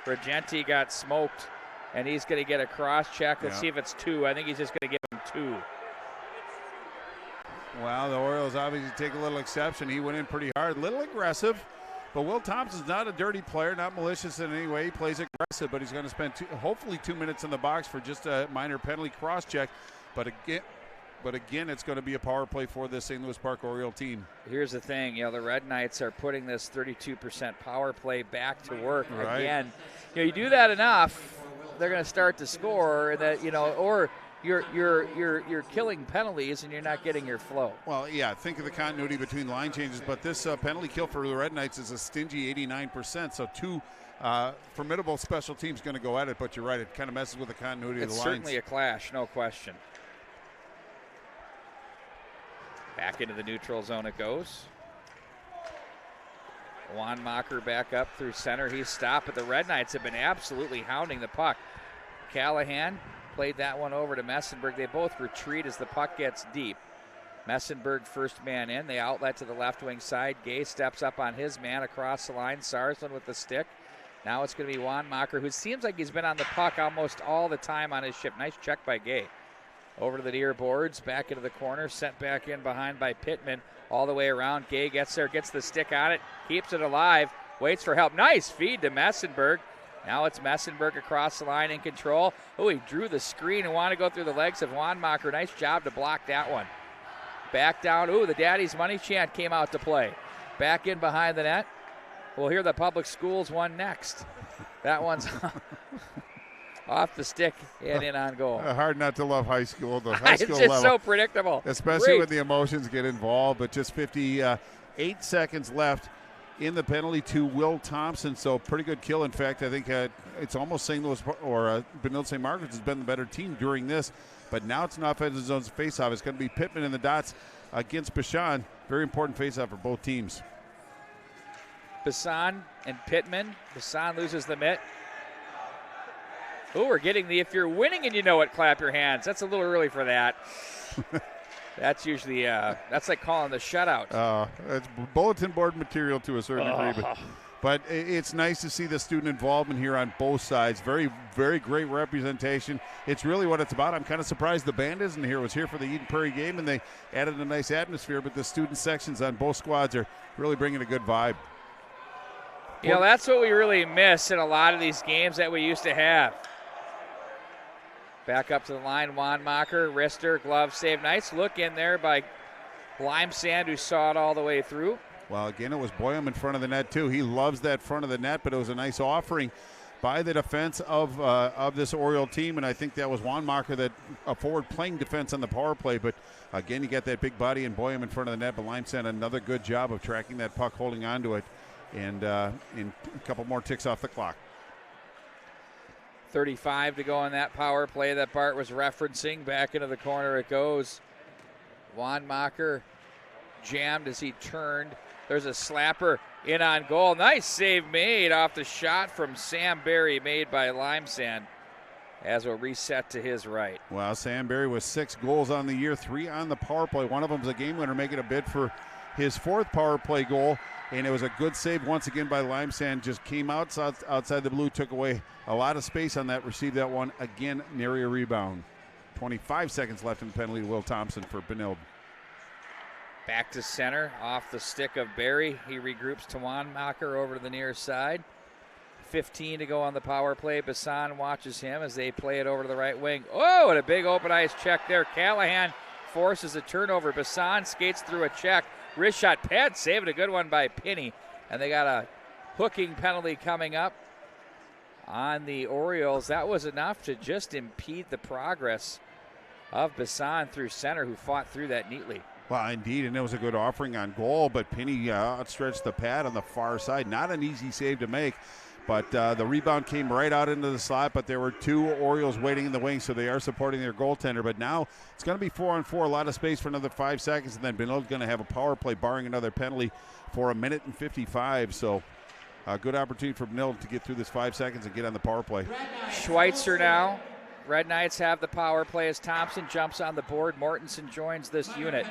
Regenti got smoked. And he's going to get a cross check. Let's see if it's 2. I think he's just going to give him 2.
Well, the Orioles obviously take a little exception. He went in pretty hard, a little aggressive. But Will Thompson's not a dirty player, not malicious in any way. He plays aggressive, but he's going to spend hopefully 2 minutes in the box for just a minor penalty cross check. But again, it's going to be a power play for this St. Louis Park Oriole team.
Here's the thing, the Red Knights are putting this 32% power play back to work again. You do that enough, they're going to start to score, and that or you're killing penalties and you're not getting your flow.
Well, yeah, think of the continuity between line changes, but this penalty kill for the Red Knights is a stingy 89%. So 2 formidable special teams going to go at it, but you're right, it kind of messes with the continuity of the lines.
It's certainly a clash, no question. Back into the neutral zone it goes. Wanmacher back up through center. He's stopped, but the Red Knights have been absolutely hounding the puck. Callahan played that one over to Messenberg. They both retreat as the puck gets deep. Messenberg first man in. They outlet to the left wing side. Gay steps up on his man across the line. Sarsland with the stick. Now it's going to be Wanmacher, who seems like he's been on the puck almost all the time on his shift. Nice check by Gay. Over to the near boards, back into the corner, sent back in behind by Pittman. All the way around, Gay gets there, gets the stick on it, keeps it alive, waits for help. Nice feed to Messenberg. Now it's Messenberg across the line in control. Oh, he drew the screen and wanted to go through the legs of Wanmacher. Nice job to block that one. Back down. Ooh, the Daddy's Money chant came out to play. Back in behind the net. We'll hear the public schools one next. That one's off the stick and in on goal.
Hard not to love high school. The high school
it's just
level,
so predictable.
Especially when the emotions get involved. But just 58 seconds left in the penalty to Will Thompson. So pretty good kill. In fact, I think it's almost St. Louis or Benilde St. Margaret's has been the better team during this. But now it's an offensive zone faceoff. It's going to be Pittman in the dots against Bashan. Very important faceoff for both teams.
Bashan and Pittman. Bashan loses the mitt. Oh, we're getting the if you're winning and you know it, clap your hands. That's a little early for that. That's usually, that's like calling the shutout.
It's bulletin board material to a certain degree. But it's nice to see the student involvement here on both sides. Very, very great representation. It's really what it's about. I'm kind of surprised the band isn't here. It was here for the Eden Prairie game, and they added a nice atmosphere. But the student sections on both squads are really bringing a good vibe.
That's what we really miss in a lot of these games that we used to have. Back up to the line, Wanmacher, wrister, glove save. Nice look in there by Lime Sand, who saw it all the way through.
Well, again, it was Boyum in front of the net, too. He loves that front of the net, but it was a nice offering by the defense of this Oriole team, and I think that was Wanmacher that forward playing defense on the power play. But again, you got that big body and Boyum in front of the net, but Limestone another good job of tracking that puck, holding on to it, and a couple more ticks off the clock.
35 to go on that power play that Bart was referencing. Back into the corner it goes. Wanmacher jammed as he turned. There's a slapper in on goal. Nice save made off the shot from Sam Berry, made by Limesand, as we'll reset to his right.
Well, Sam Berry with 6 goals on the year, 3 on the power play. One of them's a game winner, making a bid for his 4th power play goal. And it was a good save once again by Limesand. Just came outside the blue, took away a lot of space on that, received that one again, near a rebound. 25 seconds left in the penalty to Will Thompson for Benilde.
Back to center, off the stick of Berry. He regroups to Wanmacher over to the near side. 15 to go on the power play. Bassan watches him as they play it over to the right wing. Oh, and a big open ice check there. Callahan forces a turnover. Bassan skates through a check. Wrist shot, pad save, and a good one by Pinney. And they got a hooking penalty coming up on the Orioles. That was enough to just impede the progress of Bassan through center, who fought through that neatly.
Well, indeed, and it was a good offering on goal, but Pinney outstretched the pad on the far side. Not an easy save to make, but the rebound came right out into the slot, but there were 2 Orioles waiting in the wing, so they are supporting their goaltender. But now it's going to be 4-on-4, a lot of space for another 5 seconds, and then Benilde's going to have a power play, barring another penalty, for 1:55. So a good opportunity for Benilde to get through this 5 seconds and get on the power play.
Schweitzer now. Red Knights have the power play as Thompson jumps on the board. Mortensen joins this unit.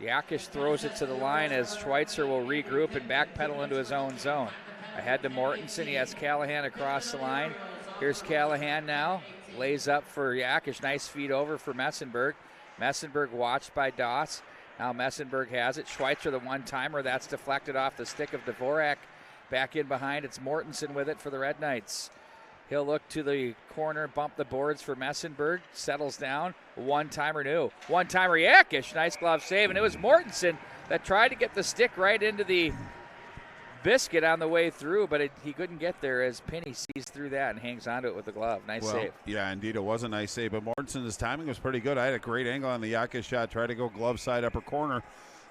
Yakish throws it to the line as Schweitzer will regroup and backpedal into his own zone. Ahead to Mortensen. He has Callahan across the line. Here's Callahan now. Lays up for Yakish. Nice feed over for Messenberg. Messenberg watched by Doss. Now Messenberg has it. Schweitzer, the one-timer. That's deflected off the stick of Dvorak. Back in behind. It's Mortensen with it for the Red Knights. He'll look to the corner, bump the boards for Messenberg. Settles down. One-timer new. One-timer Yakish. Nice glove save. And it was Mortensen that tried to get the stick right into the biscuit on the way through, but he couldn't get there as Pinney sees through that and hangs onto it with the glove. Nice save.
Yeah, indeed, it was a nice save, but Mortensen's timing was pretty good. I had a great angle on the Yakish shot, tried to go glove side upper corner,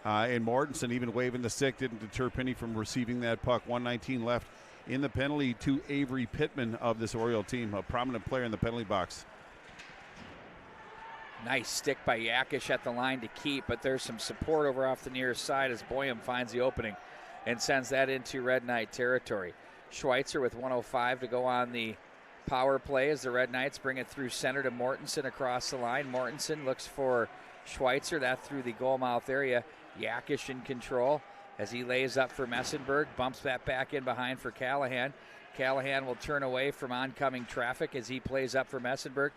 and Mortensen even waving the stick didn't deter Pinney from receiving that puck. 1:19 left in the penalty to Avery Pittman of this Oriole team, a prominent player in the penalty box.
Nice stick by Yakish at the line to keep, but there's some support over off the near side as Boyum finds the opening and sends that into Red Knight territory. Schweitzer with 1:05 to go on the power play as the Red Knights bring it through center to Mortensen across the line. Mortensen looks for Schweitzer, that through the goal mouth area. Yakish in control as he lays up for Messenberg, bumps that back in behind for Callahan. Callahan will turn away from oncoming traffic as he plays up for Messenberg.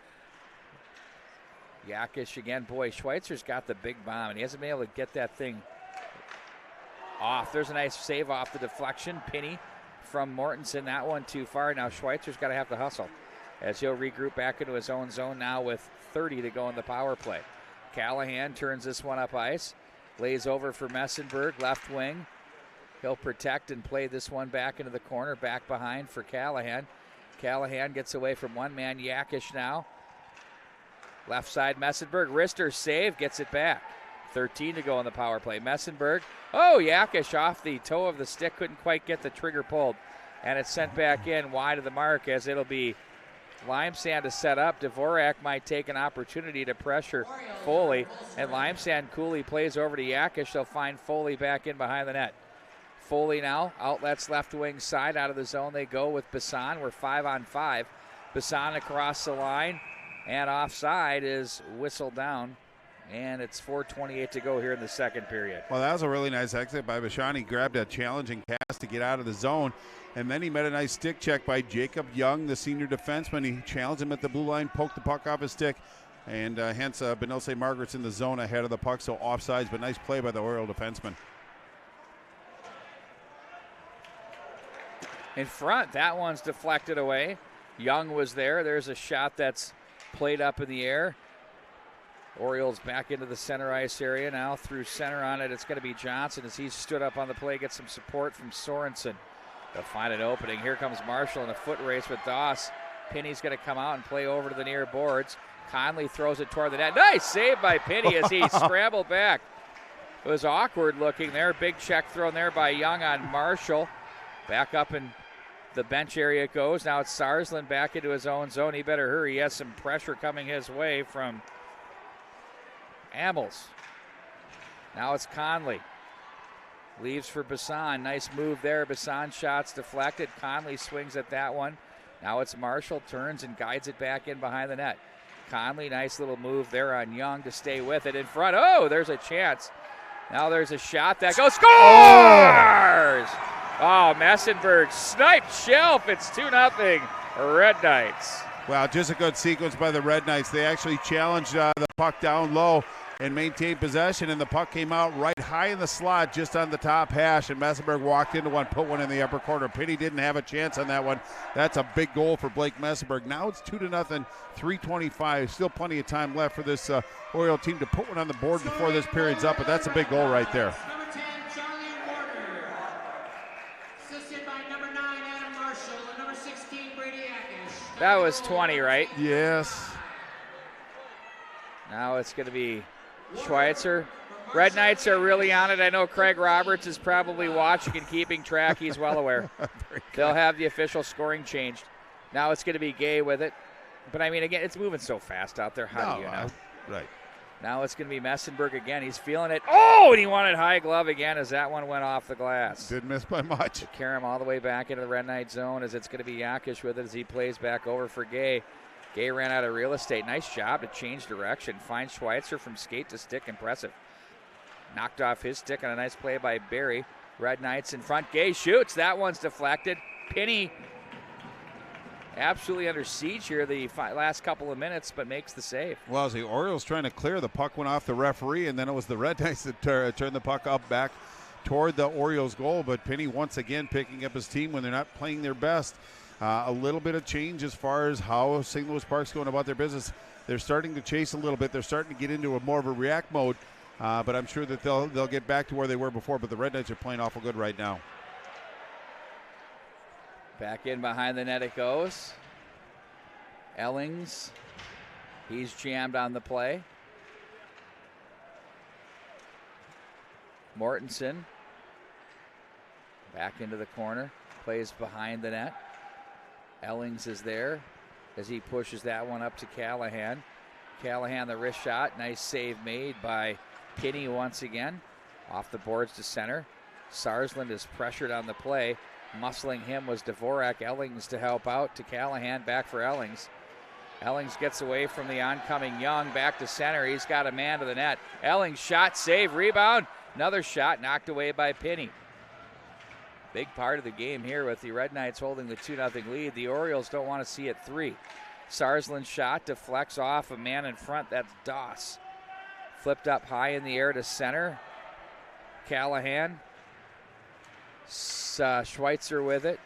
Yakish again. Boy, Schweitzer's got the big bomb, and he hasn't been able to get that thing off. There's a nice save off the deflection. Pinney from Mortensen. That one too far. Now Schweitzer's got to have to hustle as he'll regroup back into his own zone now with 30 to go in the power play. Callahan turns this one up ice. Lays over for Messenberg, left wing. He'll protect and play this one back into the corner, back behind for Callahan. Callahan gets away from one man, Yakish now. Left side, Messenberg, wrister save, gets it back. 13 to go on the power play. Messenberg, Yakish off the toe of the stick, couldn't quite get the trigger pulled. And it's sent back in wide of the mark as it'll be Limesand to set up. Dvorak might take an opportunity to pressure Foley, and Limesand coolly plays over to Yakish. They'll find Foley back in behind the net. Foley now, outlets left wing side, out of the zone they go with Bassan. We're 5-on-5. Bassan across the line, and offside is whistled down, and it's 4:28 to go here in the second period.
Well, that was a really nice exit by Bashan. He grabbed a challenging pass to get out of the zone, and then he met a nice stick check by Jacob Young, the senior defenseman. He challenged him at the blue line, poked the puck off his stick, and hence Benilde Margaret's in the zone ahead of the puck, so offsides, but nice play by the Oriole defenseman.
In front, that one's deflected away. Young was there. There's a shot that's played up in the air. Orioles back into the center ice area now. Through center on it, it's going to be Johnson as he stood up on the play, gets some support from Sorensen. They'll find an opening. Here comes Marshall in a foot race with Doss. Pinney's going to come out and play over to the near boards. Conley throws it toward the net. Nice save by Pinney as he scrambled back. It was awkward looking there. Big check thrown there by Young on Marshall. Back up in the bench area it goes. Now it's Sarsland back into his own zone. He better hurry. He has some pressure coming his way from Amels. Now it's Conley. Leaves for Bassan. Nice move there. Bassan shots deflected. Conley swings at that one. Now it's Marshall. Turns and guides it back in behind the net. Conley, nice little move there on Young to stay with it in front. Oh, there's a chance. Now there's a shot that goes. Scores! Oh, Messenberg sniped shelf. It's 2-0 Red Knights.
Wow, just a good sequence by the Red Knights. They actually challenged the puck down low and maintained possession, and the puck came out right high in the slot just on the top hash, and Messenberg walked into one, put one in the upper corner. Pinney didn't have a chance on that one. That's a big goal for Blake Messenberg. Now it's 2-0, 3:25. Still plenty of time left for this Oriole team to put one on the board before this period's up, but that's a big goal right there.
Number 10, Charlie Warner. Assisted by number 9, Adam Marshall, and number 16, Brady Akish.
That was 20, right?
Yes.
Now it's going to be Schweitzer. Red Knights are really on it. I know Craig Roberts is probably watching and keeping track. He's well aware. They'll have the official scoring changed. Now it's going to be Gay with it. But, I mean, again, it's moving so fast out there. How do you know?
Right.
Now it's going to be Messenberg again. He's feeling it. Oh, and he wanted high glove again as that one went off the glass.
Didn't miss by much.
To carry him all the way back into the Red Knight zone as it's going to be Yakish with it as he plays back over for Gay. Gay ran out of real estate. Nice job to change direction. Finds Schweitzer from skate to stick. Impressive. Knocked off his stick on a nice play by Barry. Red Knights in front. Gay shoots. That one's deflected. Pinney absolutely under siege here the last couple of minutes, but makes the save.
Well, as the Orioles trying to clear, the puck went off the referee, and then it was the Red Knights that turned the puck up back toward the Orioles goal. But Pinney once again picking up his team when they're not playing their best. A little bit of change as far as how St. Louis Park's going about their business. They're starting to chase a little bit. They're starting to get into more of a react mode, but I'm sure that they'll get back to where they were before. But the Red Knights are playing awful good right now.
Back in behind the net it goes. Ellings, he's jammed on the play. Mortensen back into the corner, plays behind the net. Ellings is there as he pushes that one up to Callahan. Callahan, the wrist shot. Nice save made by Pinney once again. Off the boards to center. Sarsland is pressured on the play. Muscling him was Dvorak. Ellings to help out to Callahan. Back for Ellings. Ellings gets away from the oncoming Young. Back to center. He's got a man to the net. Ellings shot, save, rebound. Another shot knocked away by Pinney. Big part of the game here with the Red Knights holding the 2-0 lead. The Orioles don't want to see it 3. Sarsland's shot deflects off a man in front. That's Doss. Flipped up high in the air to center. Callahan. Schweitzer with it.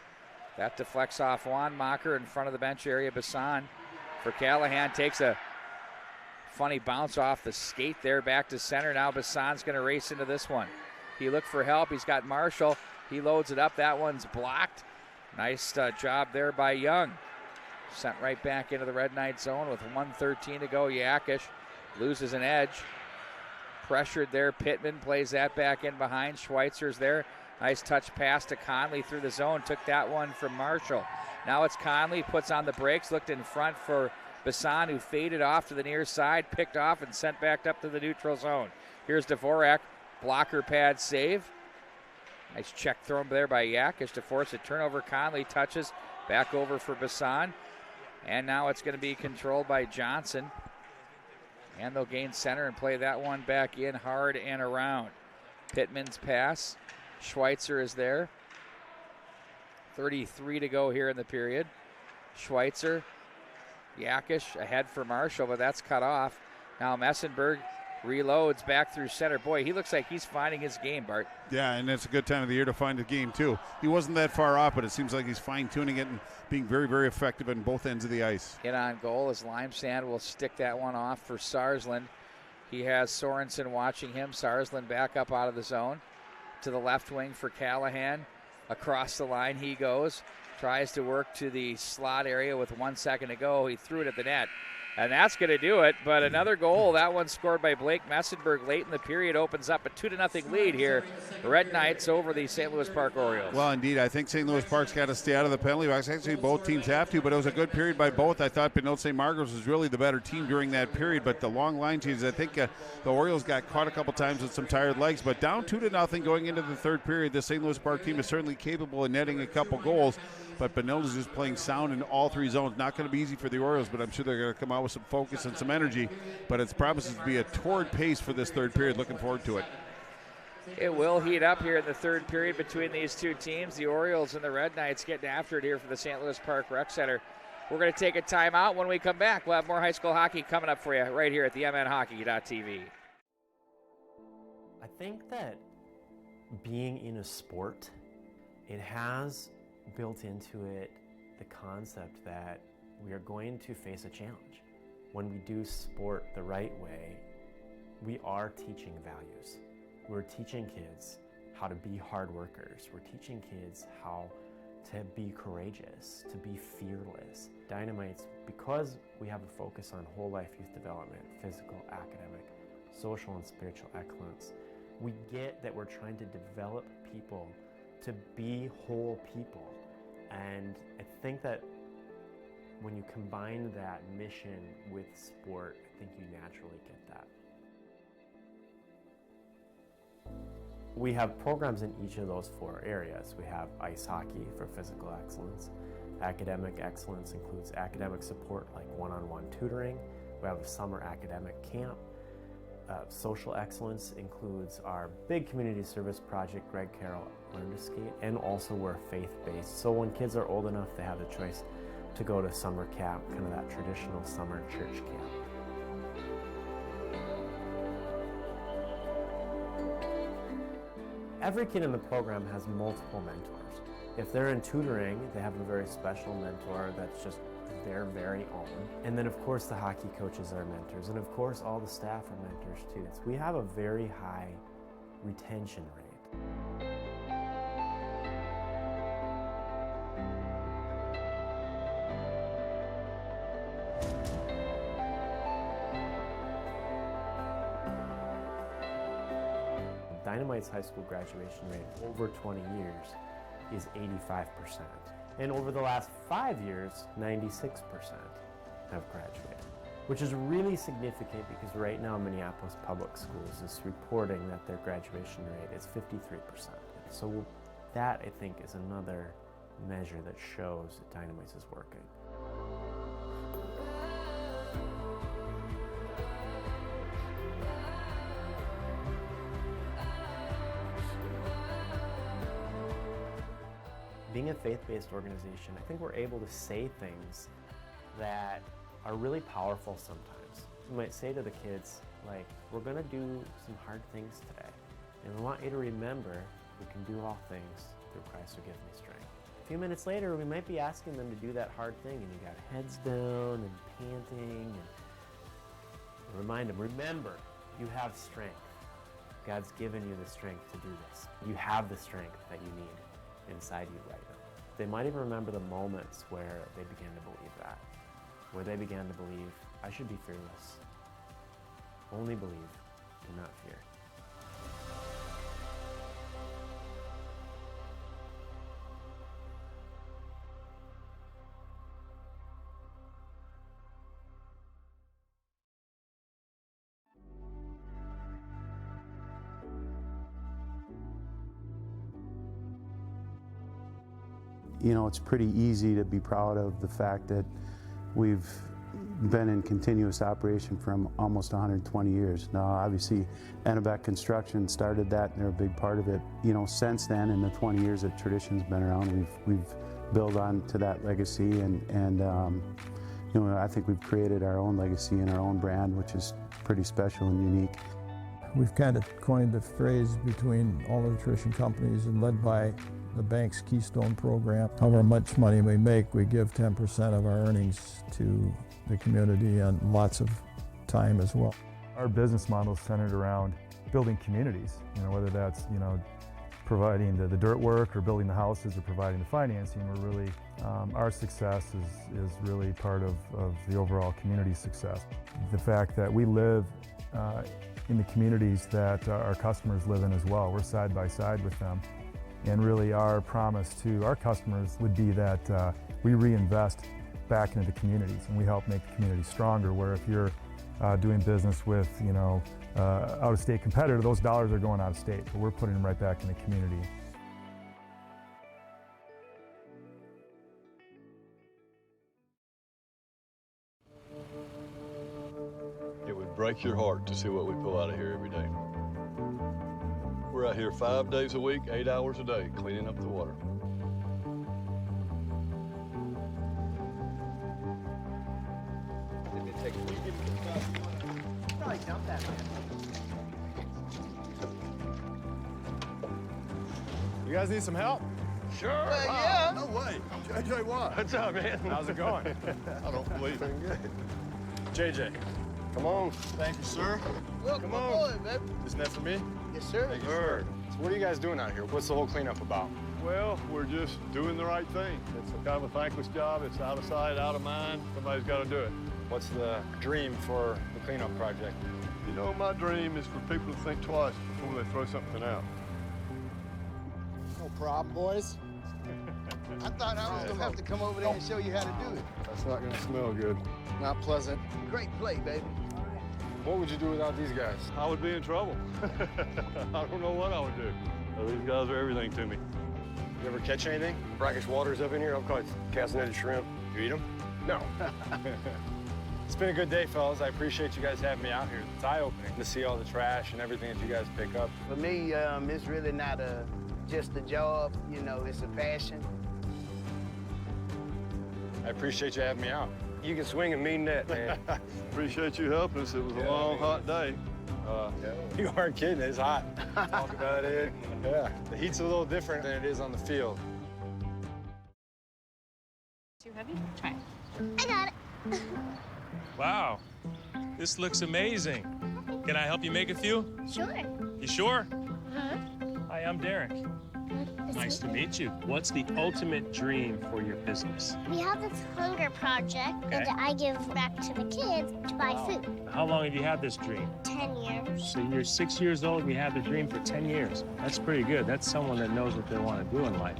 That deflects off Wanmacher in front of the bench area. Bassan for Callahan. Takes a funny bounce off the skate there back to center. Now Bassan's going to race into this one. He looked for help. He's got Marshall. He loads it up. That one's blocked. Nice job there by Young. Sent right back into the Red Knight zone with 1:13 to go. Yakish loses an edge. Pressured there. Pittman plays that back in behind. Schweitzer's there. Nice touch pass to Conley through the zone. Took that one from Marshall. Now it's Conley. Puts on the brakes. Looked in front for Bassan, who faded off to the near side. Picked off and sent back up to the neutral zone. Here's Dvorak. Blocker pad save. Nice check thrown there by Yakish to force a turnover. Conley touches. Back over for Bassan. And now it's going to be controlled by Johnson. And they'll gain center and play that one back in hard and around. Pittman's pass. Schweitzer is there. 33 to go here in the period. Schweitzer. Yakish ahead for Marshall, but that's cut off. Now Messenberg reloads back through center. Boy, he looks like he's finding his game, Bart.
Yeah, and it's a good time of the year to find a game, too. He wasn't that far off, but it seems like he's fine-tuning it and being very, very effective on both ends of the ice.
In on goal as Limesand will stick that one off for Sarsland. He has Sorensen watching him. Sarsland back up out of the zone to the left wing for Callahan. Across the line he goes. Tries to work to the slot area with 1 second to go. He threw it at the net. And that's going to do it, but another goal, that one scored by Blake Messenberg late in the period, opens up a 2-0 lead here. The Red Knights over the St. Louis Park Orioles.
Well, indeed, I think St. Louis Park's got to stay out of the penalty box. Actually, both teams have to, but it was a good period by both. I thought Benilde St. Margaret's was really the better team during that period, but the long line changes, I think the Orioles got caught a couple times with some tired legs, but down 2-0 going into the third period. The St. Louis Park team is certainly capable of netting a couple goals, but Benilde is just playing sound in all three zones. Not going to be easy for the Orioles, but I'm sure they're going to come out with some focus and some energy. But it promises to be a torrid pace for this third period. Looking forward to it.
It will heat up here in the third period between these two teams. The Orioles and the Red Knights getting after it here for the St. Louis Park Rec Center. We're going to take a timeout. When we come back, we'll have more high school hockey coming up for you right here at the MNHockey.tv.
I think that being in a sport, it has built into it the concept that we are going to face a challenge. When we do sport the right way, we are teaching values. We're teaching kids how to be hard workers. We're teaching kids how to be courageous, to be fearless. Dynamites, because we have a focus on whole life youth development, physical, academic, social and spiritual excellence, we get that we're trying to develop people to be whole people. And I think that when you combine that mission with sport, I think you naturally get that. We have programs in each of those four areas. We have ice hockey for physical excellence. Academic excellence includes academic support like one-on-one tutoring. We have a summer academic camp. Social excellence includes our big community service project, Greg Carroll Learn to Skate, and also we're faith-based. So when kids are old enough, they have the choice to go to summer camp, kind of that traditional summer church camp. Every kid in the program has multiple mentors. If they're in tutoring, they have a very special mentor that's just their very own. And then of course the hockey coaches are mentors, and of course all the staff are mentors too. So we have a very high retention rate. Dynamite's high school graduation rate over 20 years is 85%. And over the last 5 years, 96% have graduated, which is really significant because right now Minneapolis Public Schools is reporting that their graduation rate is 53%. So that, I think, is another measure that shows that Dynamites is working. Being a faith-based organization, I think we're able to say things that are really powerful sometimes. We might say to the kids, like, we're gonna do some hard things today. And we want you to remember, we can do all things through Christ who gives me strength. A few minutes later, we might be asking them to do that hard thing, and you got heads down and panting, and remind them, remember, you have strength. God's given you the strength to do this. You have the strength that you need inside you right now. They might even remember the moments where they began to believe that, where they began to believe, I should be fearless. Only believe, do not fear.
You know, it's pretty easy to be proud of the fact that we've been in continuous operation from almost 120 years. Now, obviously, Ennebec Construction started that, and they're a big part of it. You know, since then, in the 20 years that Tradition's been around, we've built on to that legacy, and you know, I think we've created our own legacy and our own brand, which is pretty special and unique.
We've kind of coined the phrase between all the nutrition companies and led by the bank's Keystone program. However much money we make, we give 10% of our earnings to the community and lots of time as well.
Our business model is centered around building communities, whether that's, providing the dirt work or building the houses or providing the financing. We're really, our success is really part of the overall community success. The fact that we live in the communities that our customers live in as well. We're side by side with them. And really our promise to our customers would be that we reinvest back into the communities and we help make the community stronger, where if you're doing business with, out-of-state competitor, those dollars are going out of state, but we're putting them right back in the community.
It would break your heart to see what we pull out of here every day. We're out here 5 days a week, 8 hours a day, cleaning up the water.
Probably dump that, man.
You guys need some help?
Sure.
Yeah.
No way. JJ Watt.
What's up, man? How's it going?
I don't believe it.
Good. JJ, come on.
Thank you, sir.
Welcome
Come on.
aboard, baby.
Isn't that for me?
Yes, sir.
Thank you,
Sure. So what are you guys doing out here? What's the whole cleanup about?
Well, we're just doing the right thing. It's a kind of a thankless job. It's out of sight, out of mind. Somebody's got to do it.
What's the dream for the cleanup project?
You know, my dream is for people to think twice before they throw something out.
No problem, boys. I thought I was going to have to come over there and show you how to do it.
That's not going to smell good.
Not pleasant. Great play, baby.
What would you do without these guys?
I would be in trouble. I don't know what I would do. These guys are everything to me.
You ever catch anything? Brackish waters up in here? I've caught castaneted shrimp. You eat them? No. It's been a good day, fellas. I appreciate you guys having me out here. It's eye-opening to see all the trash and everything that you guys pick up.
For me, it's really not just a job. It's a passion.
I appreciate you having me out. You can swing a mean net, man.
Appreciate you helping us. It was a long, hot day.
You aren't kidding. It's hot. Talk about it. Yeah. The heat's a little different than it is on the field.
Too heavy? Try it.
I got it.
Wow, this looks amazing. Can I help you make a few?
Sure.
You sure?
Huh?
Hi, I'm Derek. Nice to meet you. What's the ultimate dream for your business?
We have this hunger project that I give back to the kids to buy food.
How long have you had this dream?
10 years.
So you're 6 years old and you had the dream for 10 years. That's pretty good. That's someone that knows what they want to do in life.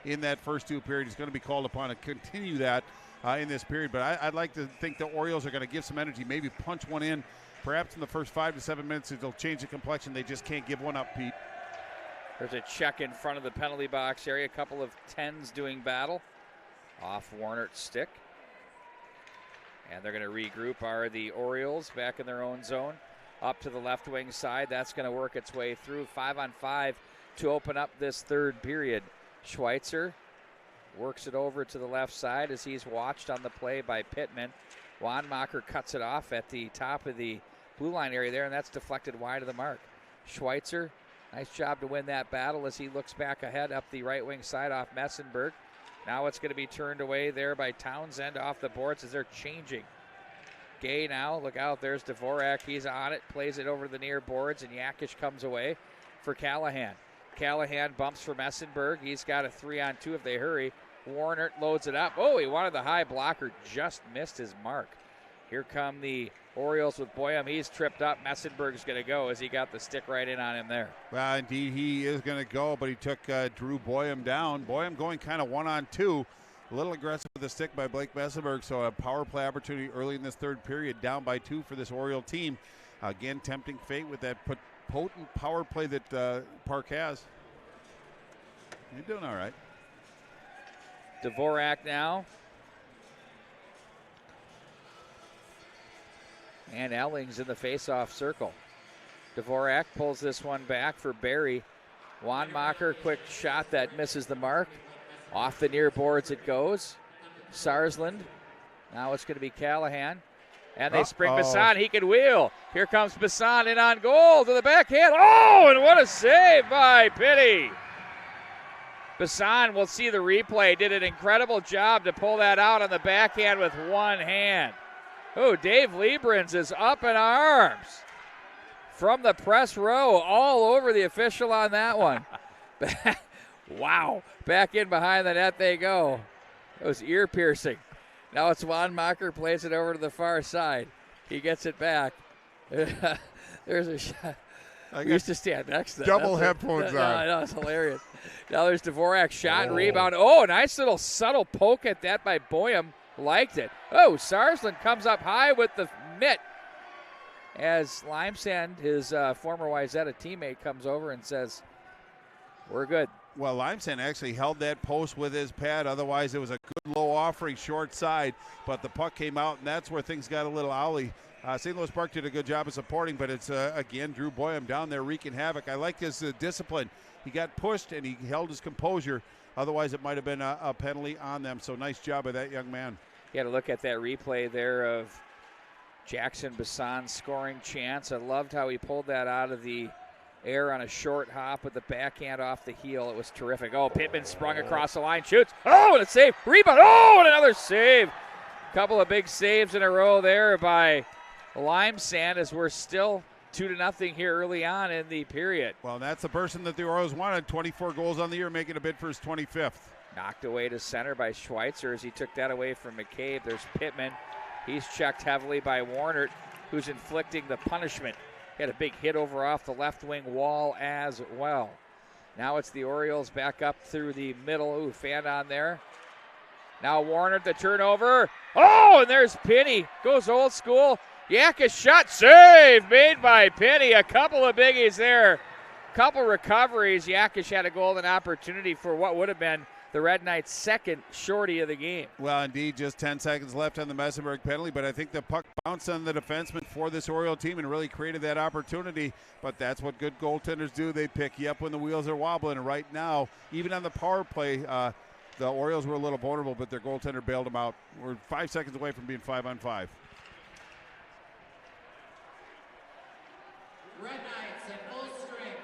in that first two periods. He's going to be called upon to continue that in this period. But I'd like to think the Orioles are going to give some energy, maybe punch one in. Perhaps in the first 5 to 7 minutes, it'll change the complexion. They just can't give one up, Pete.
There's a check in front of the penalty box area. A couple of 10s doing battle. Off Warnert's stick. And they're going to regroup are the Orioles back in their own zone. Up to the left wing side. That's going to work its way through. 5-on-5 to open up this third period. Schweitzer works it over to the left side as he's watched on the play by Pittman. Wanmacher cuts it off at the top of the blue line area there, and that's deflected wide of the mark. Schweitzer, nice job to win that battle as he looks back ahead up the right wing side off Messenberg. Now it's going to be turned away there by Townsend off the boards as they're changing. Gay now, look out, there's Dvorak. He's on it, plays it over the near boards, and Yakish comes away for Callahan. Callahan bumps for Messenberg. He's got a 3-on-2 if they hurry. Warner loads it up. Oh, he wanted the high blocker, just missed his mark. Here come the Orioles with Boyum. He's tripped up. Messenberg's going to go as he got the stick right in on him there.
Well, indeed, he is going to go, but he took Drew Boyum down. Boyum going kind of 1-on-2. A little aggressive with the stick by Blake Messenberg, so a power play opportunity early in this third period, down by 2 for this Oriole team. Again, tempting fate with that potent power play that Park has. You're doing all right.
Dvorak now. And Ellings in the face-off circle. Dvorak pulls this one back for Barry. Wanmacher, quick shot that misses the mark. Off the near boards it goes. Sarsland. Now it's going to be Callahan. And they spring Bassan. He can wheel. Here comes Bassan in on goal to the backhand. Oh, and what a save by Pitty. Bassan, we'll see the replay, did an incredible job to pull that out on the backhand with one hand. Oh, Dave Liebrens is up in arms from the press row, all over the official on that one. Wow, back in behind the net they go. It was ear piercing. Now it's Wanmacher, plays it over to the far side. He gets it back. There's a shot. We used to stand next to that.
Double headphones on.
I know, it's hilarious. Now there's Dvorak, shot and rebound. Oh, nice little subtle poke at that by Boyum. Liked it. Oh, Sarsland comes up high with the mitt as Limesand, his former Wayzata teammate, comes over and says, we're good.
Well, Limesand actually held that post with his pad. Otherwise, it was a good low offering short side, but the puck came out, and that's where things got a little owly. St. Louis Park did a good job of supporting, but it's, again, Drew Boyum down there wreaking havoc. I like his discipline. He got pushed, and he held his composure. Otherwise, it might have been a penalty on them. So nice job of that young man.
You got to look at that replay there of Jackson Bassan's scoring chance. I loved how he pulled that out of the air on a short hop with the backhand off the heel. It was terrific. Oh, Pittman sprung across the line, shoots. Oh, and a save. Rebound. Oh, and another save. Couple of big saves in a row there by Limesand as we're still 2-0 here early on in the period.
Well, that's the person that the Orioles wanted. 24 goals on the year, making a bid for his 25th.
Knocked away to center by Schweitzer as he took that away from McCabe. There's Pittman. He's checked heavily by Warner, who's inflicting the punishment. He had a big hit over off the left wing wall as well. Now it's the Orioles back up through the middle. Ooh, fan on there. Now Warner the turnover. Oh, and there's Penny. Goes old school. Yakish shot, save made by Penny. A couple of biggies there. Couple recoveries. Yakish had a golden opportunity for what would have been the Red Knights' second shorty of the game.
Well, indeed, just 10 seconds left on the Messenberg penalty, but I think the puck bounced on the defenseman for this Oriole team and really created that opportunity. But that's what good goaltenders do. They pick you up when the wheels are wobbling. And right now, even on the power play, the Orioles were a little vulnerable, but their goaltender bailed them out. We're 5 seconds away from being 5-on-5.
Red Knights at full strength.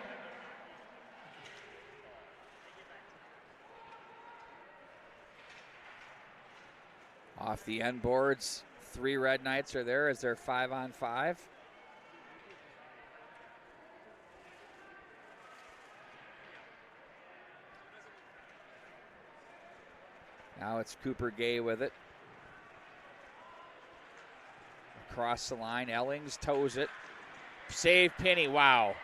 Off the end boards, 3 Red Knights are there as they're 5-on-5. Now it's Cooper Gay with it. Across the line, Ellings toes it. Save Penny, wow.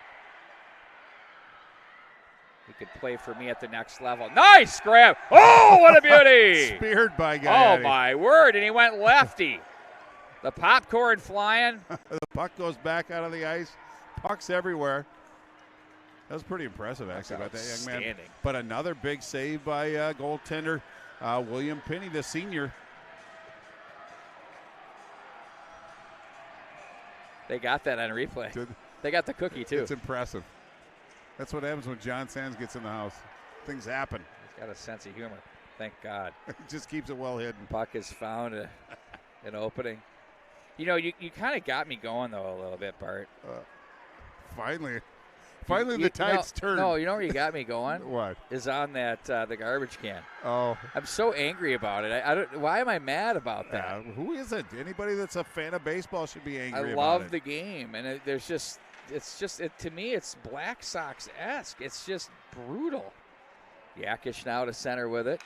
He could play for me at the next level. Nice grab. Oh, what a beauty.
Speared by Gatti.
Oh, my word. And he went lefty. The popcorn flying.
The puck goes back out of the ice. Pucks everywhere. That was pretty impressive, actually, by that young man. But another big save by goaltender William Pinney, the senior.
They got that on replay. They got the cookie, too.
It's impressive. That's what happens when John Sands gets in the house. Things happen.
He's got a sense of humor. Thank God.
He just keeps it well hidden.
Puck has found an opening. You know, you kind of got me going, though, a little bit, Bart.
Finally the tide's turned.
No, you know where you got me going?
What?
Is on that the garbage can.
Oh.
I'm so angry about it. I don't. Why am I mad about that?
Who isn't? Anybody that's a fan of baseball should be angry about it.
I love the game, and to me, it's Black Sox-esque. It's just brutal. Yakish now to center with it.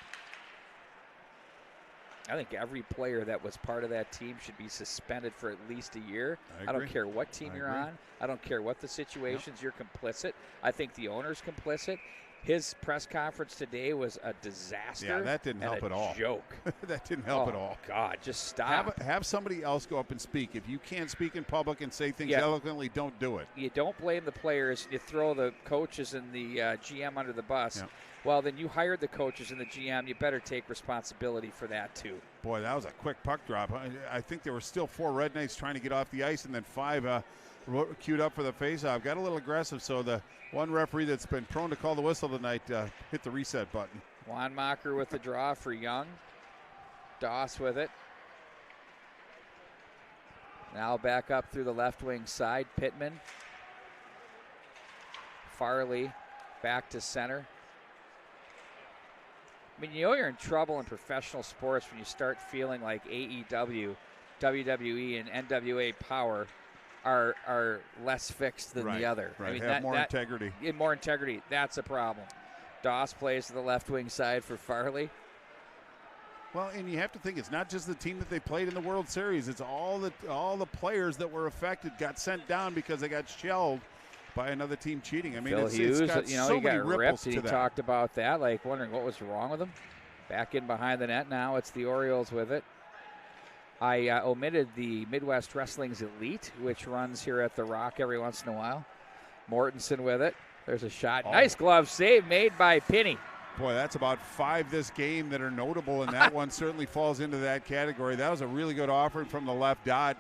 I think every player that was part of that team should be suspended for at least a year. I don't care what team you're on. I don't care what the situations. You're complicit. I think the owner's complicit. His press conference today was a disaster.
Yeah, that didn't help at all.
Joke.
That didn't help at all.
God, just stop.
Have somebody else go up and speak. If you can't speak in public and say things eloquently, don't do it.
You don't blame the players. You throw the coaches and the GM under the bus. Yeah. Well, then you hired the coaches and the GM. You better take responsibility for that, too.
Boy, that was a quick puck drop. I think there were still 4 Red Knights trying to get off the ice, and then 5 queued up for the faceoff. Got a little aggressive, so the one referee that's been prone to call the whistle tonight hit the reset button.
Wanmacher with the draw for Young. Doss with it. Now back up through the left wing side. Pittman. Farley back to center. I mean, you know you're in trouble in professional sports when you start feeling like AEW, WWE, and NWA Power are less fixed than the other.
Right.
I mean,
have more integrity.
More integrity. That's a problem. Doss plays to the left wing side for Farley.
Well, and you have to think it's not just the team that they played in the World Series. It's all the players that were affected got sent down because they got shelled by another team cheating. I mean,
Phil Hughes,
it's got so
he
many
got
ripples
ripped,
to
and he
that.
talked about that, like wondering what was wrong with him. Back in behind the net now. It's the Orioles with it. I omitted the Midwest Wrestling's Elite, which runs here at the Rock every once in a while. Mortensen with it. There's a shot.
Oh.
Nice glove save made by Pinney.
Boy, that's about 5 this game that are notable, and that one certainly falls into that category. That was a really good offering from the left dot.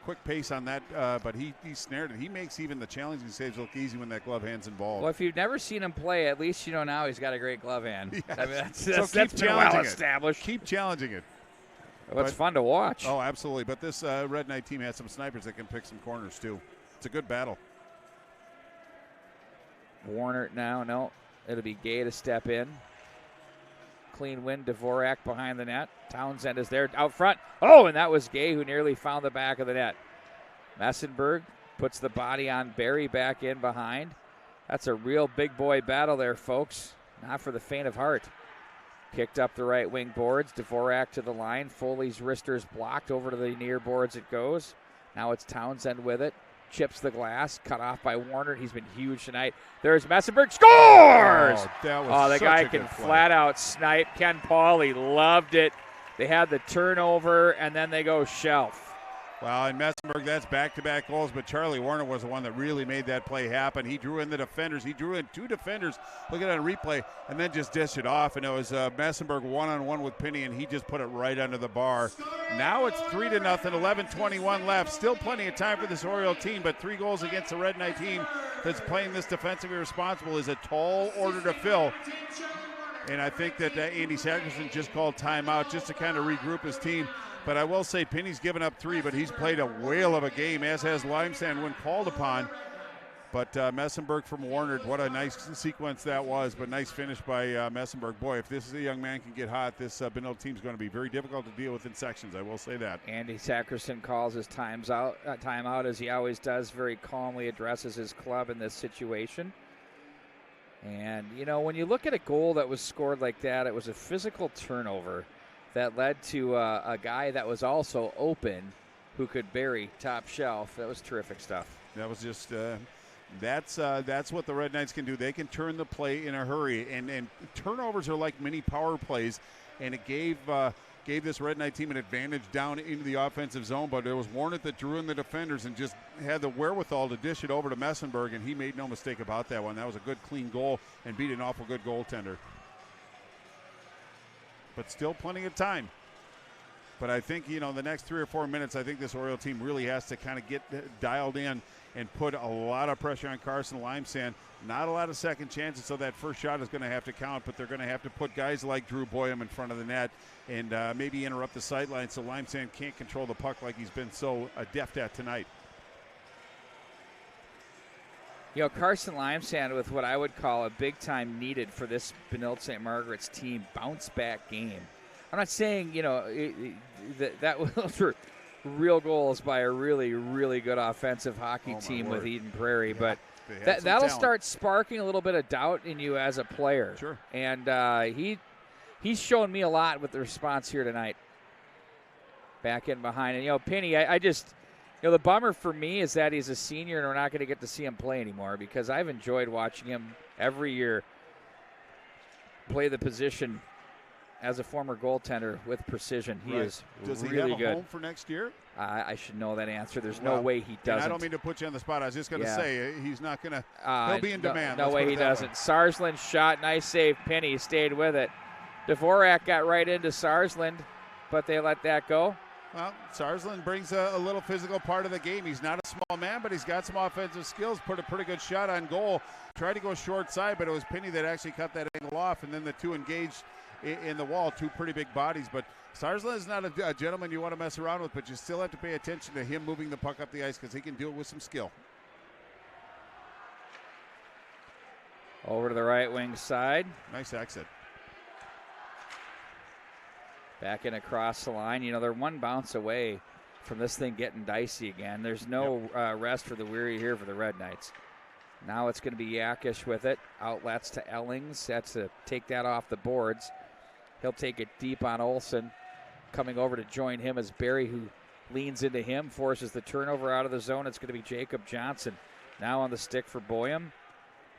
Quick pace on that, but he snared it. He makes even the challenging saves look easy when that glove hand's involved.
Well, if you've never seen him play, at least you know now he's got a great glove hand.
Yes.
I mean, that's
keep
been well established.
Keep challenging it.
Well, it's fun to watch.
Oh, absolutely. But this Red Knight team has some snipers that can pick some corners, too. It's a good battle.
Warner now, no. It'll be Gay to step in. Clean win, Dvorak behind the net. Townsend is there out front. Oh, and that was Gay who nearly found the back of the net. Messenberg puts the body on Barry back in behind. That's a real big boy battle there, folks. Not for the faint of heart. Kicked up the right wing boards. Dvorak to the line. Foley's wristers blocked. Over to the near boards it goes. Now it's Townsend with it. Chips the glass. Cut off by Warner. He's been huge tonight. There's Messenberg. Scores!
Oh, that was
the
such
guy
a
can
good play.
flat out snipe. Ken Pauley loved it. They had the turnover, and then they go shelf.
Well, in Messenberg, that's back-to-back goals, but Charlie Warner was the one that really made that play happen. He drew in the defenders. He drew in 2 defenders. Look at it on replay, and then just dished it off, and it was Messenberg one-on-one with Pinney, and he just put it right under the bar. Now it's 3-0, 11:21 left. Still plenty of time for this Oriole team, but 3 goals against the Red Knight team that's playing this defensively responsible is a tall order to fill. And I think that Andy Sagerson just called timeout just to kind of regroup his team. But I will say Pinney's given up 3, but he's played a whale of a game, as has Limesand when called upon. But Messenberg from Warner, what a nice sequence that was, but nice finish by Messenberg. Boy, if this is a young man can get hot, this Benilde team's going to be very difficult to deal with in sections, I will say that.
Andy Sagerson calls his timeout, as he always does, very calmly addresses his club in this situation. And, you know, when you look at a goal that was scored like that, it was a physical turnover that led to a guy that was also open who could bury top shelf. That was terrific stuff.
That was just That's what the Red Knights can do. They can turn the play in a hurry, and turnovers are like mini power plays, and it gave this Red Knight team an advantage down into the offensive zone, but it was Warnert that drew in the defenders and just had the wherewithal to dish it over to Messenberg, and he made no mistake about that one. That was a good, clean goal and beat an awful good goaltender. But still plenty of time. But I think, the next 3 or 4 minutes, I think this Oriole team really has to kind of get dialed in and put a lot of pressure on Carson Limesand. Not a lot of second chances, so that first shot is going to have to count, but they're going to have to put guys like Drew Boyum in front of the net and maybe interrupt the sideline so Limesand can't control the puck like he's been so adept at tonight.
Carson Limesand with what I would call a big time needed for this Benilde St. Margaret's team bounce back game. I'm not saying, that was real goals by a really, really good offensive hockey team with Eden Prairie, but that'll start sparking a little bit of doubt in you as a player.
Sure.
And he's shown me a lot with the response here tonight. Back in behind. And, Penny, I just, the bummer for me is that he's a senior and we're not going to get to see him play anymore because I've enjoyed watching him every year play the position as a former goaltender with precision. He is
Does
really
he have a
good.
home for next year?
I should know that answer. There's no way he doesn't.
I don't mean to put you on the spot. I was just going to say he's not going to. He'll be in demand.
No way he doesn't. Sarsland shot. Nice save. Penny stayed with it. Dvorak got right into Sarsland, but they let that go.
Well, Sarsland brings a little physical part of the game. He's not a small man, but he's got some offensive skills. Put a pretty good shot on goal. Tried to go short side, but it was Penny that actually cut that angle off, and then the two engaged in the wall, two pretty big bodies. But Sarsland is not a gentleman you want to mess around with, but you still have to pay attention to him moving the puck up the ice because he can do it with some skill.
Over to the right wing side.
Nice exit.
Back in across the line. They're one bounce away from this thing getting dicey again. There's no rest for the weary here for the Red Knights. Now it's going to be Yakish with it. Outlets to Ellings. That's to take that off the boards. He'll take it deep on Olsen. Coming over to join him as Barry, who leans into him, forces the turnover out of the zone. It's going to be Jacob Johnson. Now on the stick for Boyum.